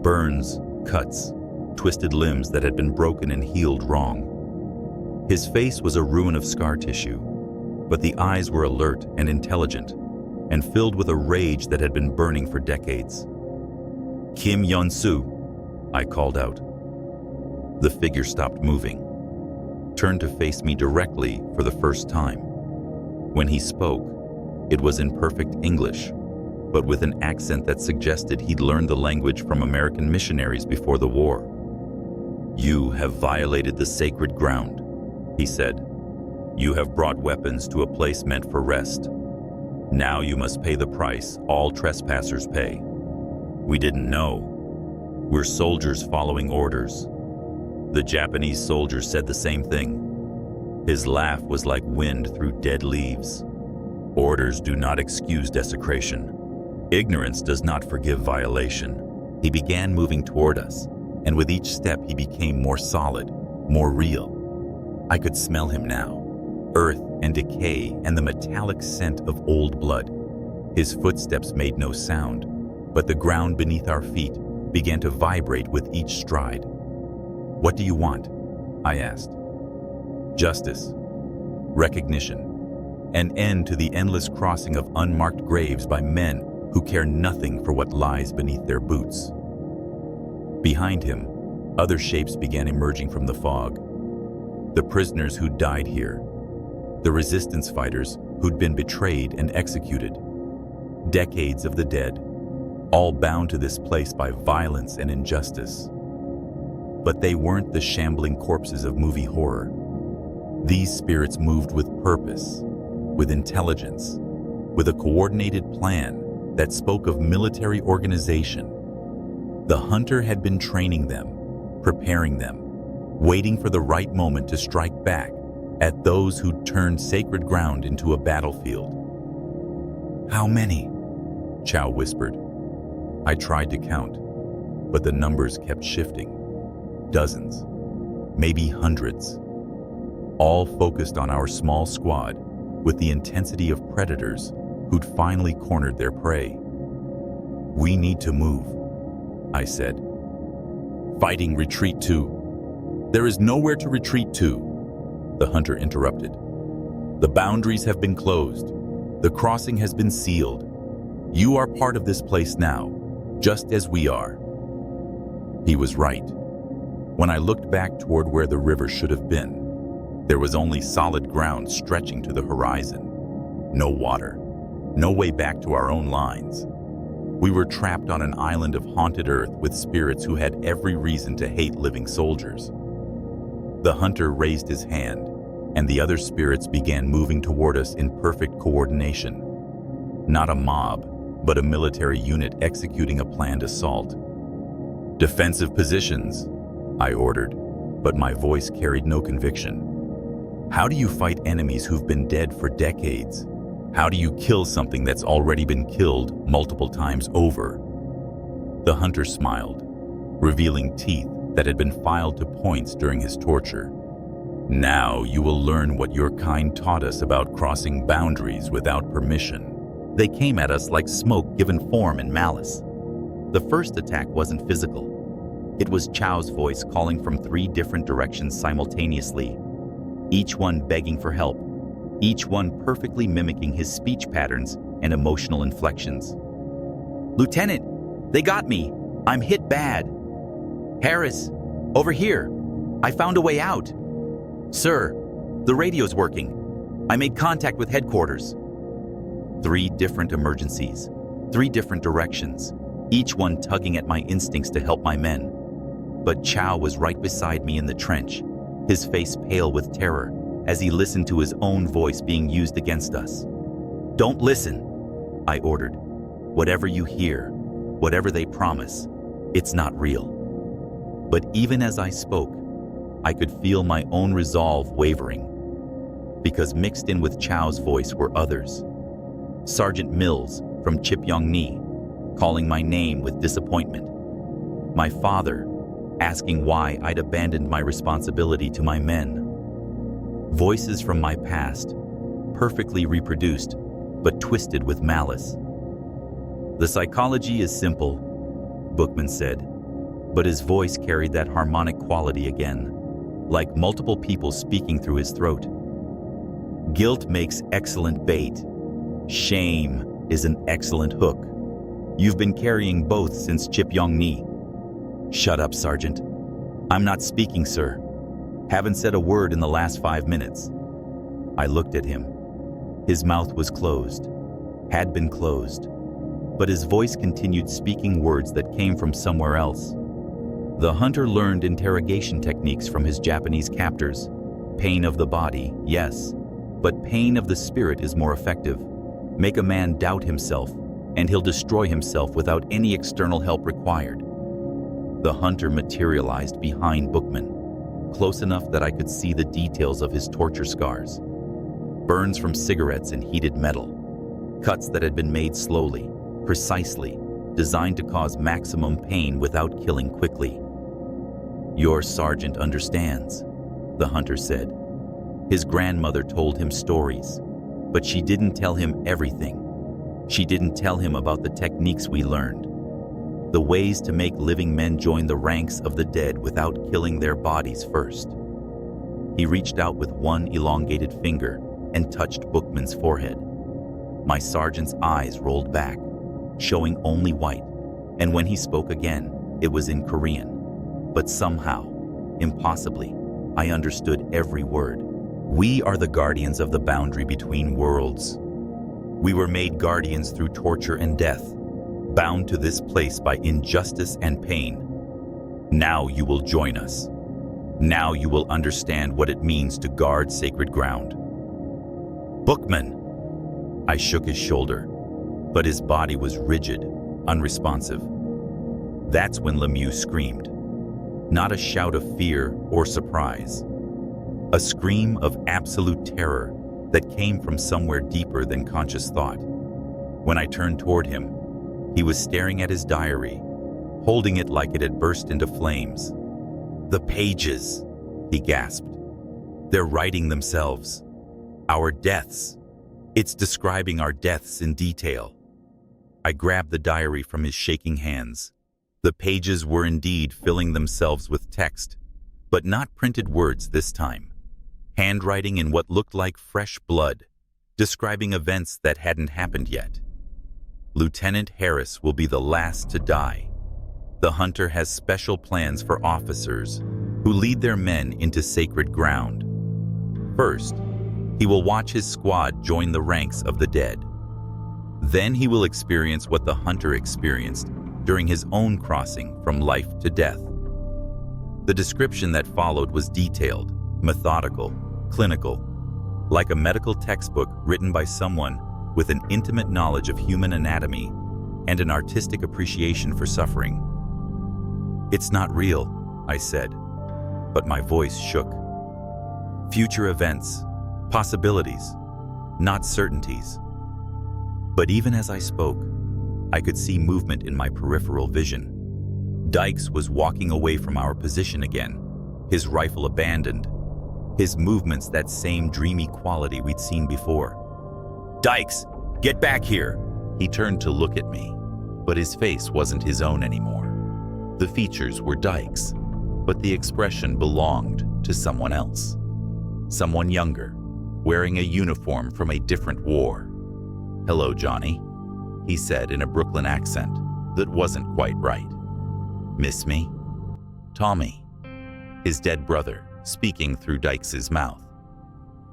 Speaker 1: burns, cuts, twisted limbs that had been broken and healed wrong. His face was a ruin of scar tissue, but the eyes were alert and intelligent, and filled with a rage that had been burning for decades. "Kim Yeon-soo," I called out. The figure stopped moving, turned to face me directly for the first time. When he spoke, it was in perfect English, but with an accent that suggested he'd learned the language from American missionaries before the war. "You have violated the sacred ground," he said. "You have brought weapons to a place meant for rest. Now you must pay the price all trespassers pay. We didn't know. We're soldiers following orders." The Japanese soldier said the same thing. His laugh was like wind through dead leaves. "Orders do not excuse desecration. Ignorance does not forgive violation." He began moving toward us, and with each step he became more solid, more real. I could smell him now, earth and decay and the metallic scent of old blood. His footsteps made no sound, but the ground beneath our feet began to vibrate with each stride. "What do you want?" I asked. "Justice, recognition, an end to the endless crossing of unmarked graves by men who care nothing for what lies beneath their boots." Behind him, other shapes began emerging from the fog. The prisoners who died here, the resistance fighters who'd been betrayed and executed, decades of the dead, all bound to this place by violence and injustice. But they weren't the shambling corpses of movie horror. These spirits moved with purpose, with intelligence, with a coordinated plan that spoke of military organization. The hunter had been training them, preparing them, waiting for the right moment to strike back at those who turned sacred ground into a battlefield. "How many?" Chow whispered. I tried to count, but the numbers kept shifting. Dozens, maybe hundreds, all focused on our small squad with the intensity of predators who'd finally cornered their prey. "We need to move," I said. "Fighting retreat to." "There is nowhere to retreat to," the hunter interrupted. "The boundaries have been closed. The crossing has been sealed. You are part of this place now, just as we are." He was right. When I looked back toward where the river should have been, there was only solid ground stretching to the horizon. No water, no way back to our own lines. We were trapped on an island of haunted earth with spirits who had every reason to hate living soldiers. The hunter raised his hand, and the other spirits began moving toward us in perfect coordination. Not a mob, but a military unit executing a planned assault. "Defensive positions," I ordered, but my voice carried no conviction. How do you fight enemies who've been dead for decades? How do you kill something that's already been killed multiple times over? The hunter smiled, revealing teeth that had been filed to points during his torture. "Now you will learn what your kind taught us about crossing boundaries without permission." They came at us like smoke given form and malice. The first attack wasn't physical. It was Chow's voice calling from 3 different directions simultaneously, each one begging for help, each one perfectly mimicking his speech patterns and emotional inflections. "Lieutenant, they got me. I'm hit bad. Harris, over here. I found a way out. Sir, the radio's working. I made contact with headquarters." 3 different emergencies, 3 different directions, each one tugging at my instincts to help my men. But Chow was right beside me in the trench, his face pale with terror as he listened to his own voice being used against us. "Don't listen," I ordered. "Whatever you hear, whatever they promise, it's not real." But even as I spoke, I could feel my own resolve wavering, because mixed in with Chow's voice were others. Sergeant Mills from Chipyong-ni, calling my name with disappointment. My father, asking why I'd abandoned my responsibility to my men. Voices from my past, perfectly reproduced, but twisted with malice. "The psychology is simple," Bookman said, but his voice carried that harmonic quality again, like multiple people speaking through his throat. "Guilt makes excellent bait. Shame is an excellent hook. You've been carrying both since Chipyong-ni." "Shut up, Sergeant. I'm not speaking, sir. Haven't said a word in the last 5 minutes." I looked at him. His mouth was closed, had been closed, but his voice continued speaking words that came from somewhere else. The hunter learned interrogation techniques from his Japanese captors. Pain of the body, yes, but pain of the spirit is more effective. Make a man doubt himself, and he'll destroy himself without any external help required. The hunter materialized behind Bookman, close enough that I could see the details of his torture scars. Burns from cigarettes and heated metal. Cuts that had been made slowly, precisely, designed to cause maximum pain without killing quickly. "Your sergeant understands," the hunter said. His grandmother told him stories, but she didn't tell him everything. She didn't tell him about the techniques we learned, the ways to make living men join the ranks of the dead without killing their bodies first. He reached out with one elongated finger and touched Bookman's forehead. My sergeant's eyes rolled back, showing only white, and when he spoke again, it was in Korean. But somehow, impossibly, I understood every word. "We are the guardians of the boundary between worlds. We were made guardians through torture and death, bound to this place by injustice and pain. Now you will join us. Now you will understand what it means to guard sacred ground." "Bookman!" I shook his shoulder, but his body was rigid, unresponsive. That's when Lemieux screamed. Not a shout of fear or surprise. A scream of absolute terror that came from somewhere deeper than conscious thought. When I turned toward him, he was staring at his diary, holding it like it had burst into flames. "The pages," he gasped. "They're writing themselves. Our deaths. It's describing our deaths in detail." I grabbed the diary from his shaking hands. The pages were indeed filling themselves with text, but not printed words this time. Handwriting in what looked like fresh blood, describing events that hadn't happened yet. "Lieutenant Harris will be the last to die. The hunter has special plans for officers who lead their men into sacred ground. First, he will watch his squad join the ranks of the dead. Then he will experience what the hunter experienced during his own crossing from life to death. The description that followed was detailed, methodical, clinical, like a medical textbook written by someone with an intimate knowledge of human anatomy and an artistic appreciation for suffering. "It's not real," I said, but my voice shook. "Future events, possibilities, not certainties." But even as I spoke, I could see movement in my peripheral vision. Dykes was walking away from our position again, his rifle abandoned, his movements that same dreamy quality we'd seen before. "Dykes, get back here!" He turned to look at me, but his face wasn't his own anymore. The features were Dykes, but the expression belonged to someone else. Someone younger, wearing a uniform from a different war. "Hello, Johnny," he said in a Brooklyn accent that wasn't quite right. "Miss me?" "Tommy," his dead brother, speaking through Dykes' mouth.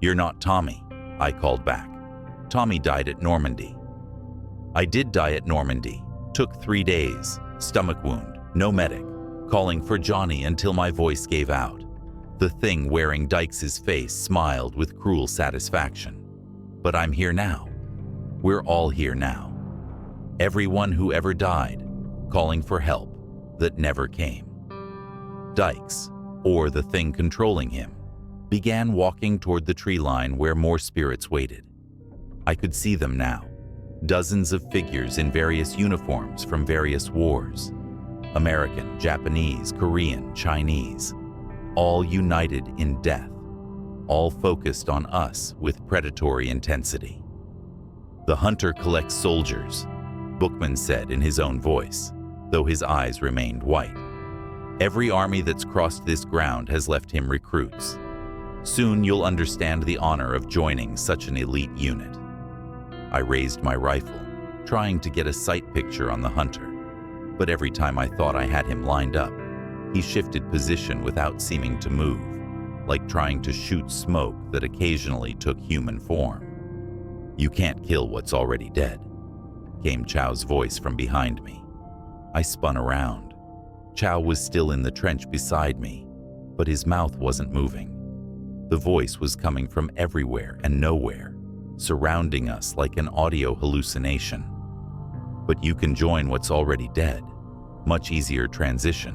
Speaker 1: "You're not Tommy," I called back. "Tommy died at Normandy." "I did die at Normandy. Took 3 days, stomach wound, no medic, calling for Johnny until my voice gave out." The thing wearing Dykes' face smiled with cruel satisfaction. "But I'm here now. We're all here now. Everyone who ever died, calling for help that never came." Dykes, or the thing controlling him, began walking toward the tree line where more spirits waited. I could see them now, dozens of figures in various uniforms from various wars. American, Japanese, Korean, Chinese, all united in death, all focused on us with predatory intensity. "The hunter collects soldiers," Bookman said in his own voice, though his eyes remained white. "Every army that's crossed this ground has left him recruits. Soon you'll understand the honor of joining such an elite unit." I raised my rifle, trying to get a sight picture on the hunter, but every time I thought I had him lined up, he shifted position without seeming to move, like trying to shoot smoke that occasionally took human form. "You can't kill what's already dead," came Chow's voice from behind me. I spun around. Chow was still in the trench beside me, but his mouth wasn't moving. The voice was coming from everywhere and nowhere, surrounding us like an audio hallucination. "But you can join what's already dead. Much easier transition,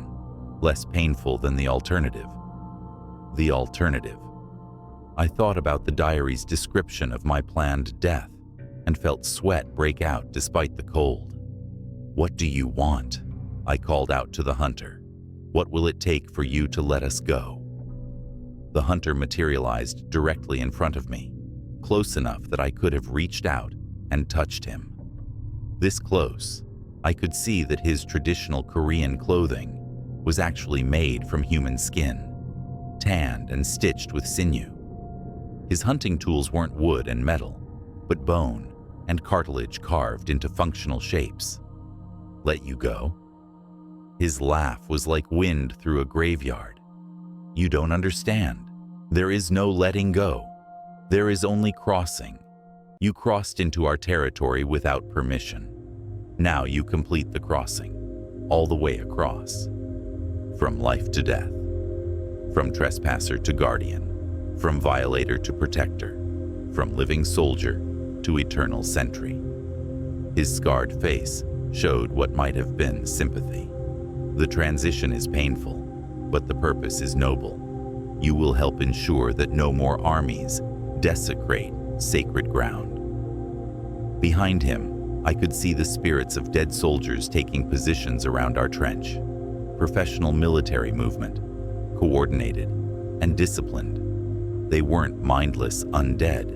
Speaker 1: less painful than the alternative." The alternative. I thought about the diary's description of my planned death and felt sweat break out despite the cold. "What do you want?" I called out to the hunter. "What will it take for you to let us go?" The hunter materialized directly in front of me, close enough that I could have reached out and touched him. This close, I could see that his traditional Korean clothing was actually made from human skin, tanned and stitched with sinew. His hunting tools weren't wood and metal, but bone and cartilage carved into functional shapes. "Let you go?" His laugh was like wind through a graveyard. "You don't understand. There is no letting go. There is only crossing. You crossed into our territory without permission. Now you complete the crossing, all the way across. From life to death. From trespasser to guardian. From violator to protector. From living soldier to eternal sentry." His scarred face showed what might have been sympathy. "The transition is painful, but the purpose is noble. You will help ensure that no more armies desecrate sacred ground." Behind him, I could see the spirits of dead soldiers taking positions around our trench. Professional military movement, coordinated and disciplined. They weren't mindless undead.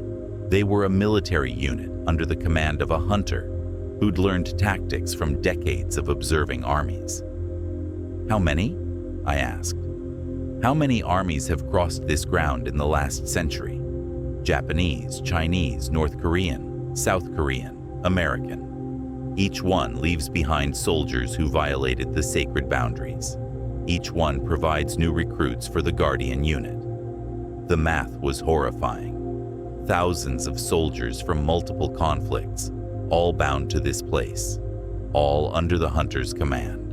Speaker 1: They were a military unit under the command of a hunter who'd learned tactics from decades of observing armies. "How many?" I asked. "How many armies have crossed this ground in the last century? Japanese, Chinese, North Korean, South Korean, American. Each one leaves behind soldiers who violated the sacred boundaries. Each one provides new recruits for the Guardian unit." The math was horrifying. Thousands of soldiers from multiple conflicts, all bound to this place, all under the hunter's command.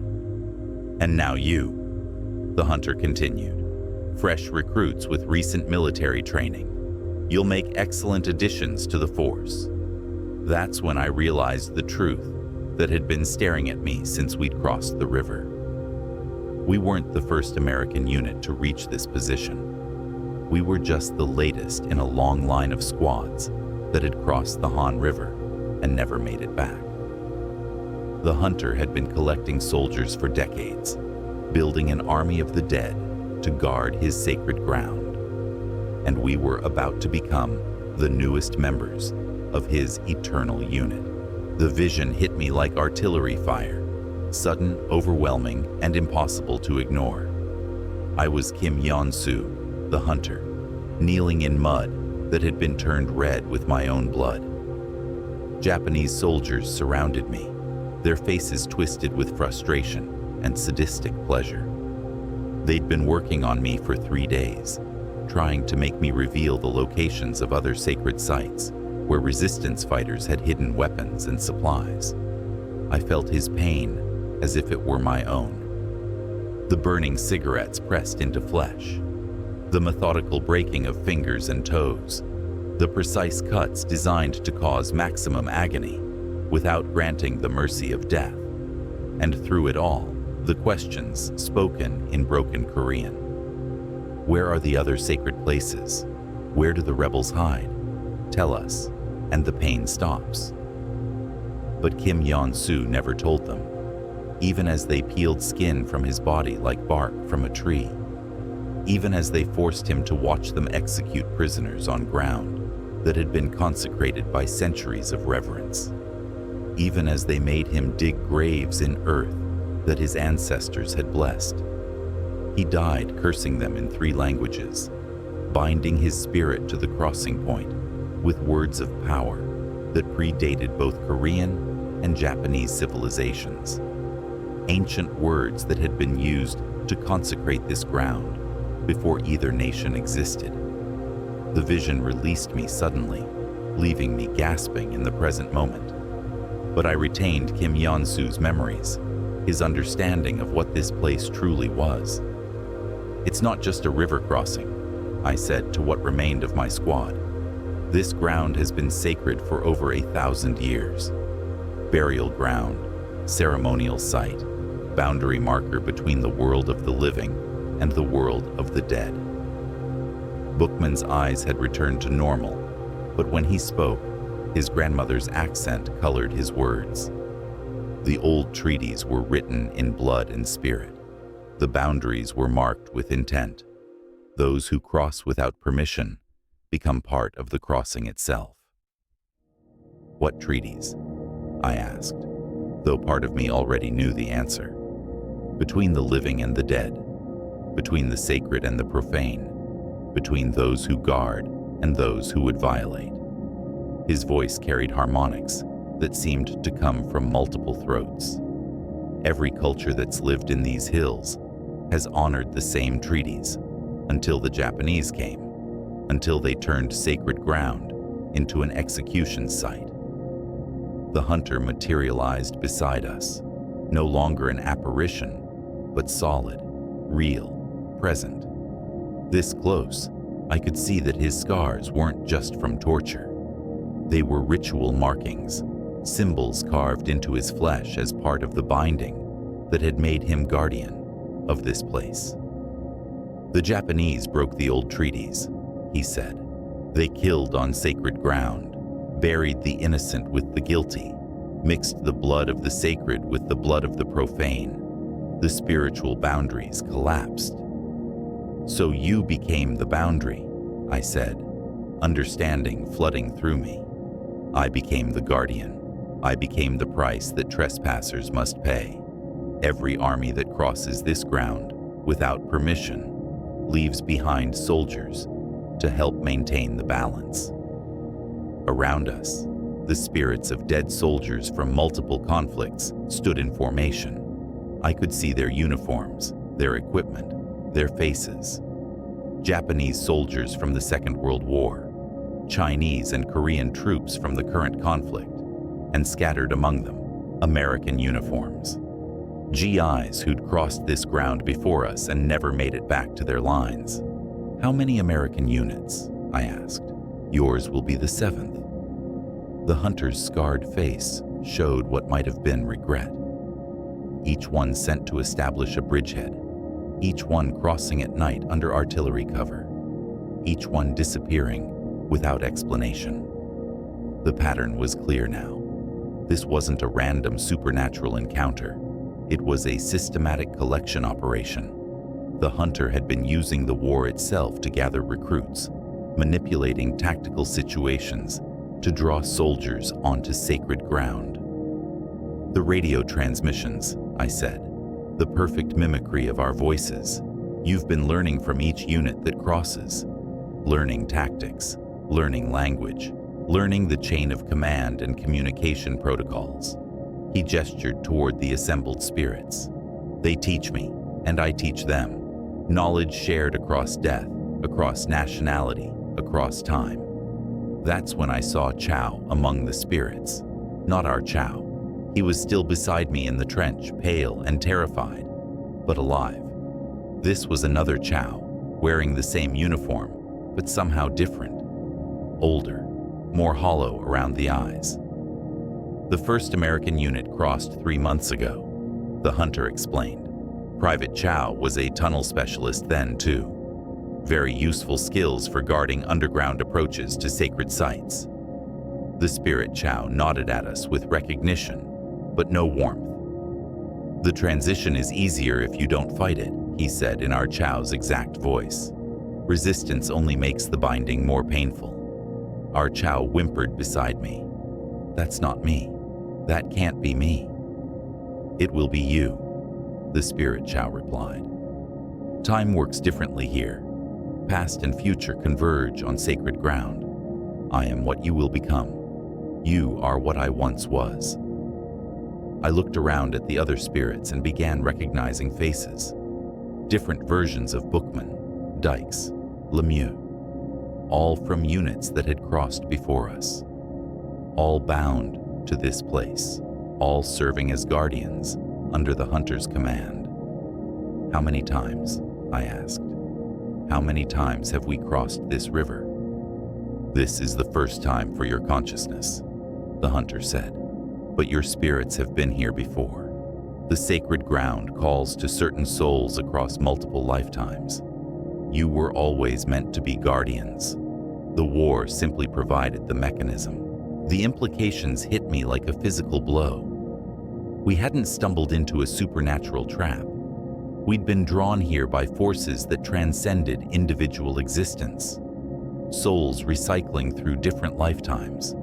Speaker 1: And now you, the hunter continued, fresh recruits with recent military training. You'll make excellent additions to the force. That's when I realized the truth that had been staring at me since we'd crossed the river. We weren't the first American unit to reach this position. We were just the latest in a long line of squads that had crossed the Han River and never made it back. The hunter had been collecting soldiers for decades, building an army of the dead to guard his sacred ground. And we were about to become the newest members of his eternal unit. The vision hit me like artillery fire, sudden, overwhelming, and impossible to ignore. I was Kim Yon-soo, the hunter, kneeling in mud that had been turned red with my own blood. Japanese soldiers surrounded me, their faces twisted with frustration and sadistic pleasure. They'd been working on me for 3 days, trying to make me reveal the locations of other sacred sites where resistance fighters had hidden weapons and supplies. I felt his pain as if it were my own. The burning cigarettes pressed into flesh, the methodical breaking of fingers and toes, the precise cuts designed to cause maximum agony without granting the mercy of death. And through it all, the questions spoken in broken Korean. Where are the other sacred places? Where do the rebels hide? Tell us, and the pain stops. But Kim Yon-soo never told them, even as they peeled skin from his body like bark from a tree, even as they forced him to watch them execute prisoners on ground that had been consecrated by centuries of reverence, even as they made him dig graves in earth that his ancestors had blessed. He died cursing them in 3 languages, binding his spirit to the crossing point with words of power that predated both Korean and Japanese civilizations. Ancient words that had been used to consecrate this ground before either nation existed. The vision released me suddenly, leaving me gasping in the present moment. But I retained Kim Yon-soo's memories, his understanding of what this place truly was. It's not just a river crossing, I said to what remained of my squad. This ground has been sacred for over 1,000 years. Burial ground, ceremonial site, boundary marker between the world of the living and the world of the dead. Bookman's eyes had returned to normal, but when he spoke, his grandmother's accent colored his words. The old treaties were written in blood and spirit. The boundaries were marked with intent. Those who cross without permission become part of the crossing itself. What treaties? I asked, though part of me already knew the answer. Between the living and the dead, between the sacred and the profane, between those who guard and those who would violate. His voice carried harmonics that seemed to come from multiple throats. Every culture that's lived in these hills has honored the same treaties until the Japanese came, until they turned sacred ground into an execution site. The hunter materialized beside us, no longer an apparition, but solid, real, present. This close, I could see that his scars weren't just from torture. They were ritual markings, symbols carved into his flesh as part of the binding that had made him guardian of this place. The Japanese broke the old treaties, he said. They killed on sacred ground, buried the innocent with the guilty, mixed the blood of the sacred with the blood of the profane. The spiritual boundaries collapsed. So you became the boundary, I said, understanding flooding through me. I became the guardian. I became the price that trespassers must pay. Every army that crosses this ground without permission leaves behind soldiers to help maintain the balance. Around us, the spirits of dead soldiers from multiple conflicts stood in formation. I could see their uniforms, their equipment, their faces. Japanese soldiers from the Second World War, Chinese and Korean troops from the current conflict, and scattered among them, American uniforms. GIs who'd crossed this ground before us and never made it back to their lines. "How many American units?" I asked. "Yours will be the 7th. The hunter's scarred face showed what might have been regret. Each one sent to establish a bridgehead, each one crossing at night under artillery cover, each one disappearing without explanation. The pattern was clear now. This wasn't a random supernatural encounter. It was a systematic collection operation. The hunter had been using the war itself to gather recruits, manipulating tactical situations to draw soldiers onto sacred ground. "The radio transmissions," I said, "the perfect mimicry of our voices. You've been learning from each unit that crosses, learning tactics, learning language, learning the chain of command and communication protocols." He gestured toward the assembled spirits. "They teach me, and I teach them. Knowledge shared across death, across nationality, across time." That's when I saw Chow among the spirits. Not our Chow. He was still beside me in the trench, pale and terrified, but alive. This was another Chow, wearing the same uniform, but somehow different. Older, more hollow around the eyes. "The first American unit crossed 3 months ago," the hunter explained. "Private Chow was a tunnel specialist then, too. Very useful skills for guarding underground approaches to sacred sites." The spirit Chow nodded at us with recognition, but no warmth. "The transition is easier if you don't fight it," he said in our Chow's exact voice. "Resistance only makes the binding more painful." Our Chow whimpered beside me. "That's not me. That can't be me." "It will be you," the spirit Chow replied. "Time works differently here. Past and future converge on sacred ground. I am what you will become. You are what I once was." I looked around at the other spirits and began recognizing faces. Different versions of Bookman, Dykes, Lemieux. All from units that had crossed before us. All bound to this place. All serving as guardians under the hunter's command. "How many times?" I asked. "How many times have we crossed this river?" "This is the first time for your consciousness," the hunter said. "But your spirits have been here before. The sacred ground calls to certain souls across multiple lifetimes. You were always meant to be guardians. The war simply provided the mechanism." The implications hit me like a physical blow. We hadn't stumbled into a supernatural trap. We'd been drawn here by forces that transcended individual existence. Souls recycling through different lifetimes,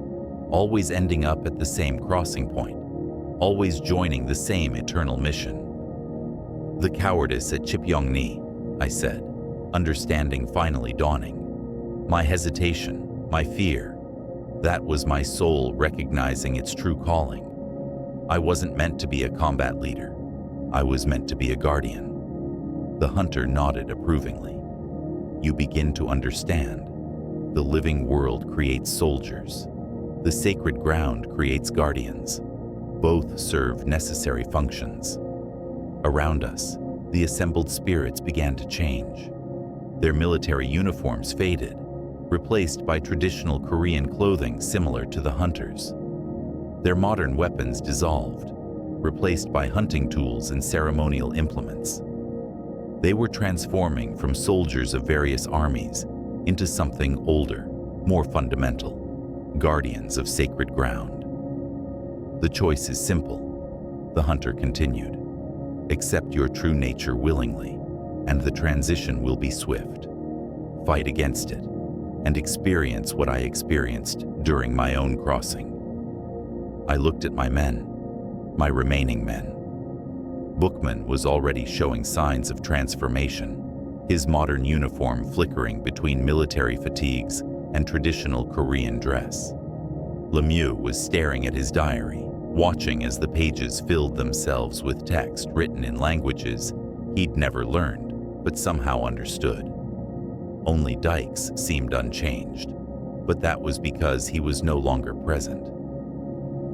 Speaker 1: always ending up at the same crossing point, always joining the same eternal mission. "The cowardice at Chipyongni," I said, understanding finally dawning. My hesitation, my fear, that was my soul recognizing its true calling. I wasn't meant to be a combat leader. I was meant to be a guardian. The hunter nodded approvingly. "You begin to understand. The living world creates soldiers. The sacred ground creates guardians. Both serve necessary functions." Around us, the assembled spirits began to change. Their military uniforms faded, replaced by traditional Korean clothing similar to the hunters. Their modern weapons dissolved, replaced by hunting tools and ceremonial implements. They were transforming from soldiers of various armies into something older, more fundamental, guardians of sacred ground. "The choice is simple," the hunter continued. "Accept your true nature willingly, and the transition will be swift. Fight against it, and experience what I experienced during my own crossing." I looked at my men, my remaining men. Bookman was already showing signs of transformation, his modern uniform flickering between military fatigues and traditional Korean dress. Lemieux was staring at his diary, watching as the pages filled themselves with text written in languages he'd never learned, but somehow understood. Only Dykes seemed unchanged, but that was because he was no longer present.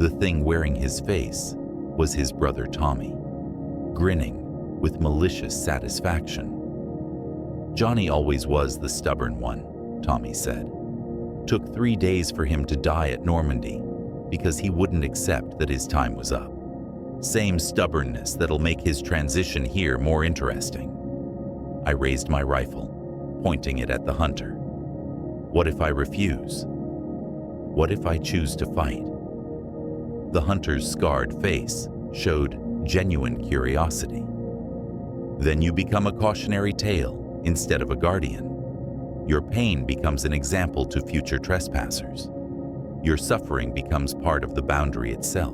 Speaker 1: The thing wearing his face was his brother Tommy, grinning with malicious satisfaction. "Johnny always was the stubborn one," Tommy said. "Took 3 days for him to die at Normandy because he wouldn't accept that his time was up. Same stubbornness that'll make his transition here more interesting." I raised my rifle, pointing it at the hunter. "What if I refuse? What if I choose to fight?" The hunter's scarred face showed genuine curiosity. "Then you become a cautionary tale instead of a guardian. Your pain becomes an example to future trespassers. Your suffering becomes part of the boundary itself.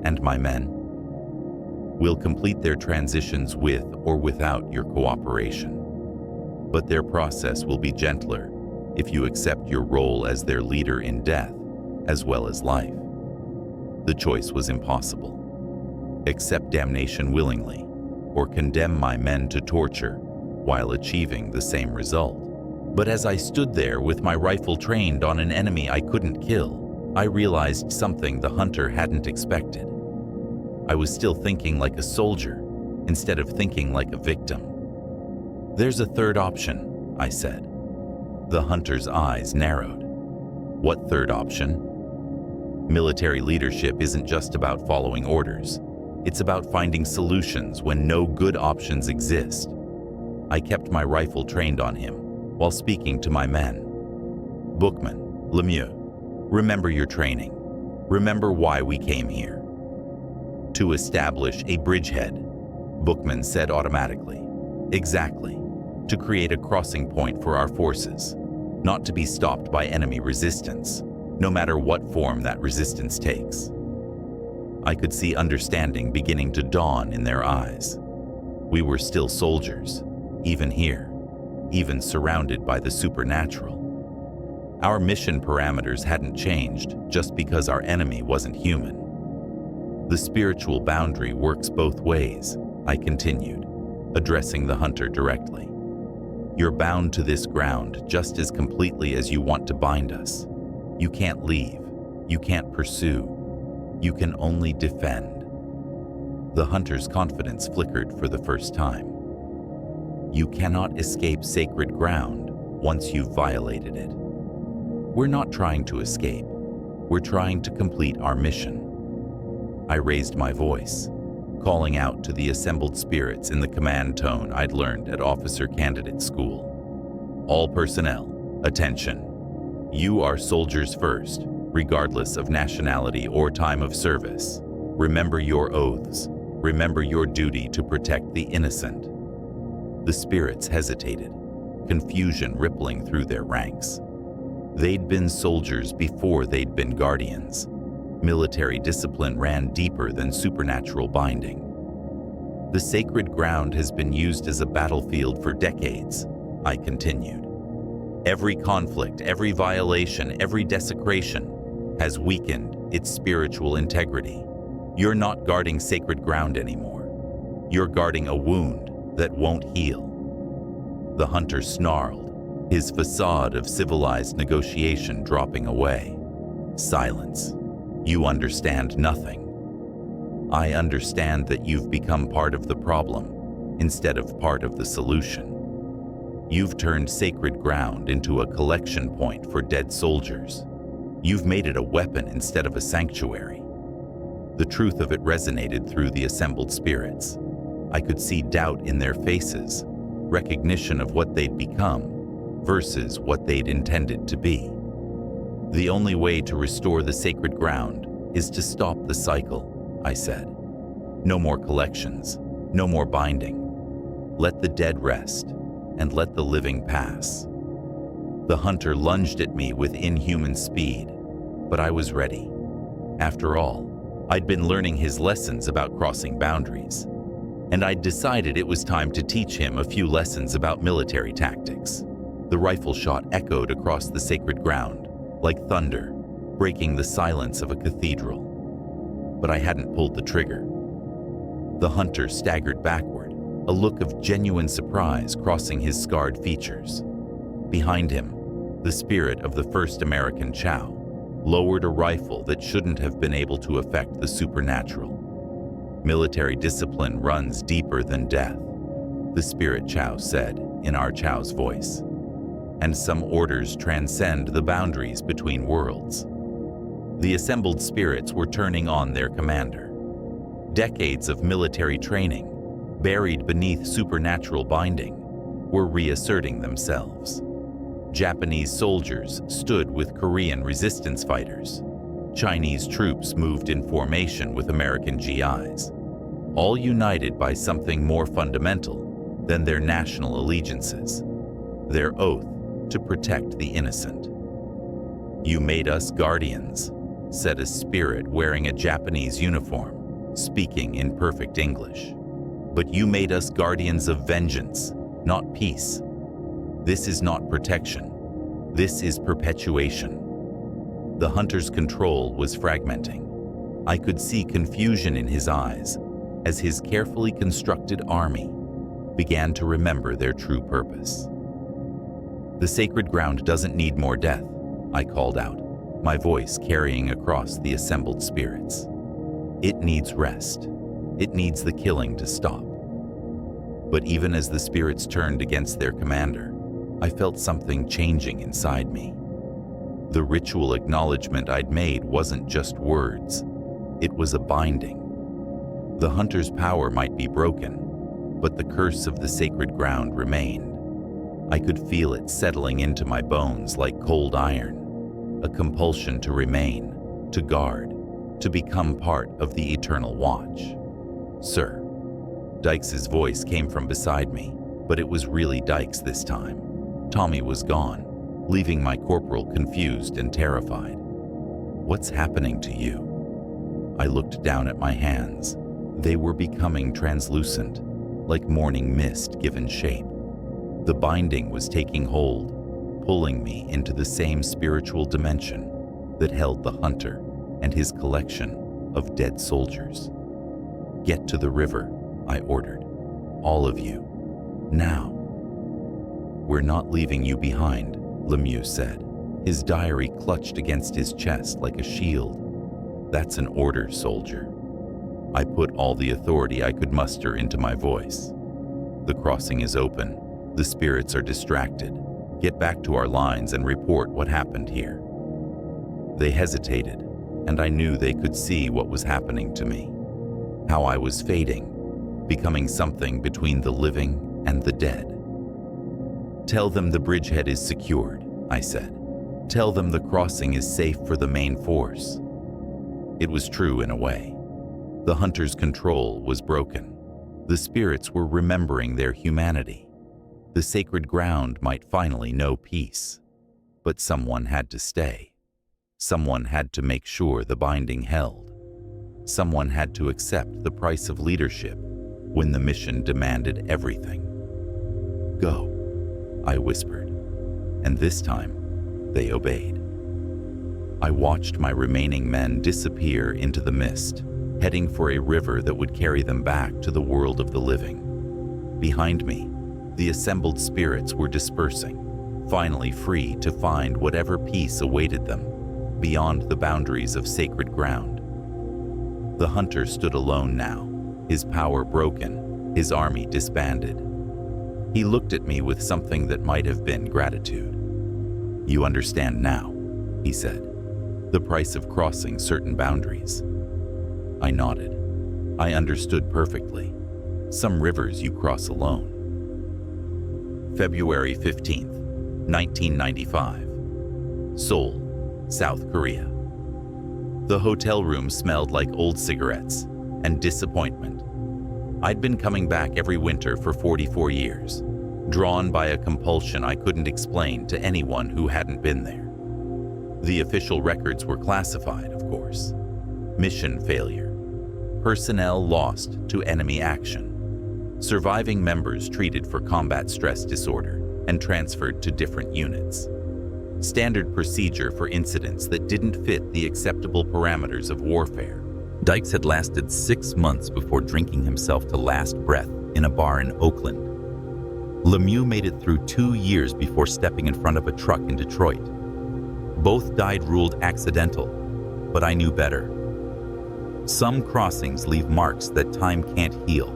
Speaker 1: And my men will complete their transitions with or without your cooperation. But their process will be gentler if you accept your role as their leader in death as well as life." The choice was impossible. Accept damnation willingly, or condemn my men to torture while achieving the same result. But as I stood there with my rifle trained on an enemy I couldn't kill, I realized something the hunter hadn't expected. I was still thinking like a soldier instead of thinking like a victim. "There's a third option," I said. The hunter's eyes narrowed. "What third option?" "Military leadership isn't just about following orders. It's about finding solutions when no good options exist." I kept my rifle trained on him while speaking to my men. "Bookman, Lemieux, remember your training. Remember why we came here." "To establish a bridgehead," Bookman said automatically. "Exactly. To create a crossing point for our forces, not to be stopped by enemy resistance, no matter what form that resistance takes." I could see understanding beginning to dawn in their eyes. We were still soldiers, even here, even surrounded by the supernatural. Our mission parameters hadn't changed just because our enemy wasn't human. "The spiritual boundary works both ways," I continued, addressing the hunter directly. "You're bound to this ground just as completely as you want to bind us. You can't leave. You can't pursue. You can only defend." The hunter's confidence flickered for the first time. "You cannot escape sacred ground once you've violated it. We're not trying to escape. We're trying to complete our mission." I raised my voice, calling out to the assembled spirits in the command tone I'd learned at officer candidate school. "All personnel, attention. You are soldiers first, regardless of nationality or time of service. Remember your oaths. Remember your duty to protect the innocent." The spirits hesitated, confusion rippling through their ranks. They'd been soldiers before they'd been guardians. Military discipline ran deeper than supernatural binding. "The sacred ground has been used as a battlefield for decades," I continued. "Every conflict, every violation, every desecration has weakened its spiritual integrity. You're not guarding sacred ground anymore. You're guarding a wound that won't heal." The hunter snarled, his facade of civilized negotiation dropping away. "Silence. You understand nothing. I understand that you've become part of the problem instead of part of the solution. You've turned sacred ground into a collection point for dead soldiers. You've made it a weapon instead of a sanctuary." The truth of it resonated through the assembled spirits. I could see doubt in their faces, recognition of what they'd become versus what they'd intended to be. "The only way to restore the sacred ground is to stop the cycle," I said. "No more collections, no more binding. Let the dead rest, and let the living pass." The hunter lunged at me with inhuman speed, but I was ready. After all, I'd been learning his lessons about crossing boundaries, and I'd decided it was time to teach him a few lessons about military tactics. The rifle shot echoed across the sacred ground, like thunder, breaking the silence of a cathedral. But I hadn't pulled the trigger. The hunter staggered backward, a look of genuine surprise crossing his scarred features. Behind him, the spirit of the first American Chow, lowered a rifle that shouldn't have been able to affect the supernatural. Military discipline runs deeper than death, the Spirit Chow said in our Chow's voice. And some orders transcend the boundaries between worlds. The assembled spirits were turning on their commander. Decades of military training, buried beneath supernatural binding, were reasserting themselves. Japanese soldiers stood with Korean resistance fighters. Chinese troops moved in formation with American GIs, all united by something more fundamental than their national allegiances, their oath to protect the innocent. "You made us guardians," said a spirit wearing a Japanese uniform, speaking in perfect English. "But you made us guardians of vengeance, not peace. This is not protection. This is perpetuation." The hunter's control was fragmenting. I could see confusion in his eyes as his carefully constructed army began to remember their true purpose. "The sacred ground doesn't need more death," I called out, my voice carrying across the assembled spirits. "It needs rest. It needs the killing to stop." But even as the spirits turned against their commander, I felt something changing inside me. The ritual acknowledgement I'd made wasn't just words, it was a binding. The hunter's power might be broken, but the curse of the sacred ground remained. I could feel it settling into my bones like cold iron, a compulsion to remain, to guard, to become part of the eternal watch. "Sir." Dykes' voice came from beside me, but it was really Dykes this time. Tommy was gone, leaving my corporal confused and terrified. "What's happening to you?" I looked down at my hands. They were becoming translucent, like morning mist given shape. The binding was taking hold, pulling me into the same spiritual dimension that held the hunter and his collection of dead soldiers. "Get to the river," I ordered. "All of you. Now." "We're not leaving you behind," Lemieux said, his diary clutched against his chest like a shield. "That's an order, soldier." I put all the authority I could muster into my voice. "The crossing is open. The spirits are distracted. Get back to our lines and report what happened here." They hesitated, and I knew they could see what was happening to me. How I was fading, becoming something between the living and the dead. "Tell them the bridgehead is secured," I said. "Tell them the crossing is safe for the main force." It was true in a way. The hunter's control was broken. The spirits were remembering their humanity. The sacred ground might finally know peace. But someone had to stay. Someone had to make sure the binding held. Someone had to accept the price of leadership when the mission demanded everything. "Go," I whispered, and this time they obeyed. I watched my remaining men disappear into the mist, heading for a river that would carry them back to the world of the living. Behind me, the assembled spirits were dispersing, finally free to find whatever peace awaited them beyond the boundaries of sacred ground. The hunter stood alone now, his power broken, his army disbanded. He looked at me with something that might have been gratitude. "You understand now," he said, "the price of crossing certain boundaries." I nodded. I understood perfectly. Some rivers you cross alone. February 15th, 1995. Seoul, South Korea. The hotel room smelled like old cigarettes and disappointment. I'd been coming back every winter for 44 years, drawn by a compulsion I couldn't explain to anyone who hadn't been there. The official records were classified, of course. Mission failure. Personnel lost to enemy action. Surviving members treated for combat stress disorder and transferred to different units. Standard procedure for incidents that didn't fit the acceptable parameters of warfare. Dykes had lasted 6 months before drinking himself to last breath in a bar in Oakland. Lemieux made it through 2 years before stepping in front of a truck in Detroit. Both died ruled accidental, but I knew better. Some crossings leave marks that time can't heal.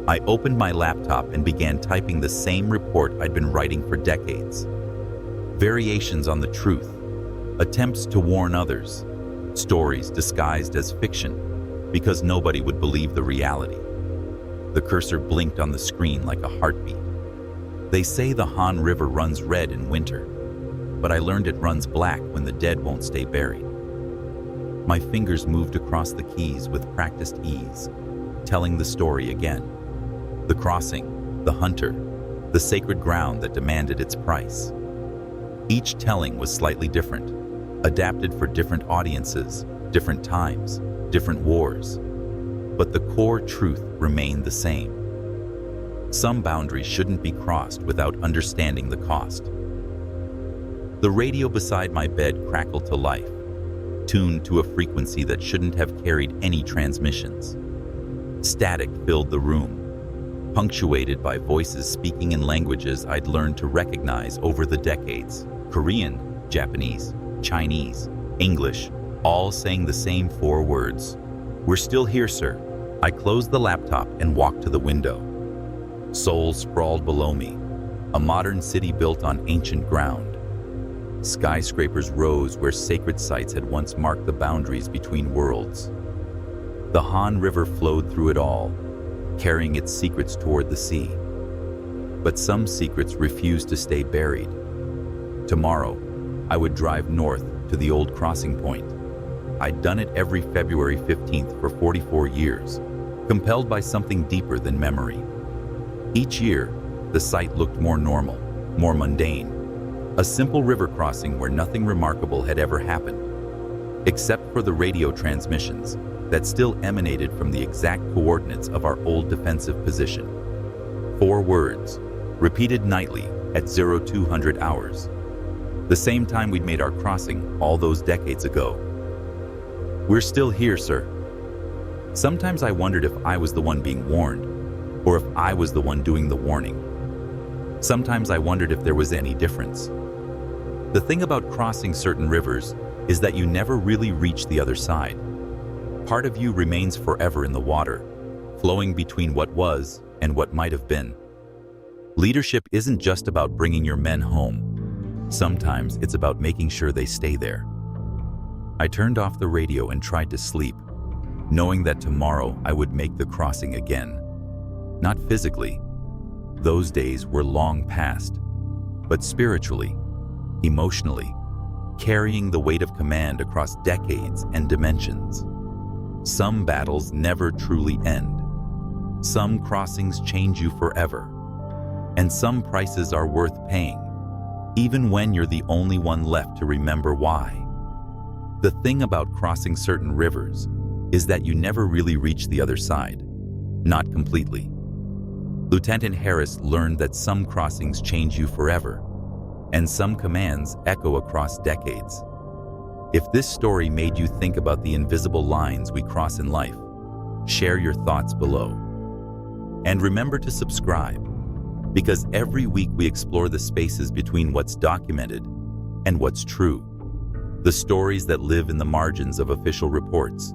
Speaker 1: I opened my laptop and began typing the same report I'd been writing for decades. Variations on the truth, attempts to warn others, stories disguised as fiction because nobody would believe the reality. The cursor blinked on the screen like a heartbeat. They say the Han River runs red in winter, but I learned it runs black when the dead won't stay buried. My fingers moved across the keys with practiced ease, telling the story again. The crossing, the hunter, the sacred ground that demanded its price. Each telling was slightly different, adapted for different audiences, different times, different wars. But the core truth remained the same. Some boundaries shouldn't be crossed without understanding the cost. The radio beside my bed crackled to life, tuned to a frequency that shouldn't have carried any transmissions. Static filled the room, punctuated by voices speaking in languages I'd learned to recognize over the decades. Korean, Japanese, Chinese, English, all saying the same 4 words. "We're still here, sir." I closed the laptop and walked to the window. Seoul sprawled below me, a modern city built on ancient ground. Skyscrapers rose where sacred sites had once marked the boundaries between worlds. The Han River flowed through it all, carrying its secrets toward the sea. But some secrets refused to stay buried. Tomorrow, I would drive north to the old crossing point. I'd done it every February 15th for 44 years, compelled by something deeper than memory. Each year, the site looked more normal, more mundane. A simple river crossing where nothing remarkable had ever happened, except for the radio transmissions that still emanated from the exact coordinates of our old defensive position. 4 words, repeated nightly at 0200 hours. The same time we'd made our crossing all those decades ago. "We're still here, sir." Sometimes I wondered if I was the one being warned, or if I was the one doing the warning. Sometimes I wondered if there was any difference. The thing about crossing certain rivers is that you never really reach the other side. Part of you remains forever in the water, flowing between what was and what might have been. Leadership isn't just about bringing your men home. Sometimes it's about making sure they stay there. I turned off the radio and tried to sleep, knowing that tomorrow I would make the crossing again. Not physically. Those days were long past, but spiritually, emotionally, carrying the weight of command across decades and dimensions. Some battles never truly end. Some crossings change you forever. And some prices are worth paying, even when you're the only one left to remember why. The thing about crossing certain rivers is that you never really reach the other side. Not completely. Lieutenant Harris learned that some crossings change you forever, and some commands echo across decades. If this story made you think about the invisible lines we cross in life, share your thoughts below. And remember to subscribe, because every week we explore the spaces between what's documented and what's true. The stories that live in the margins of official reports,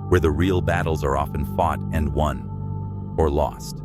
Speaker 1: where the real battles are often fought and won, or lost.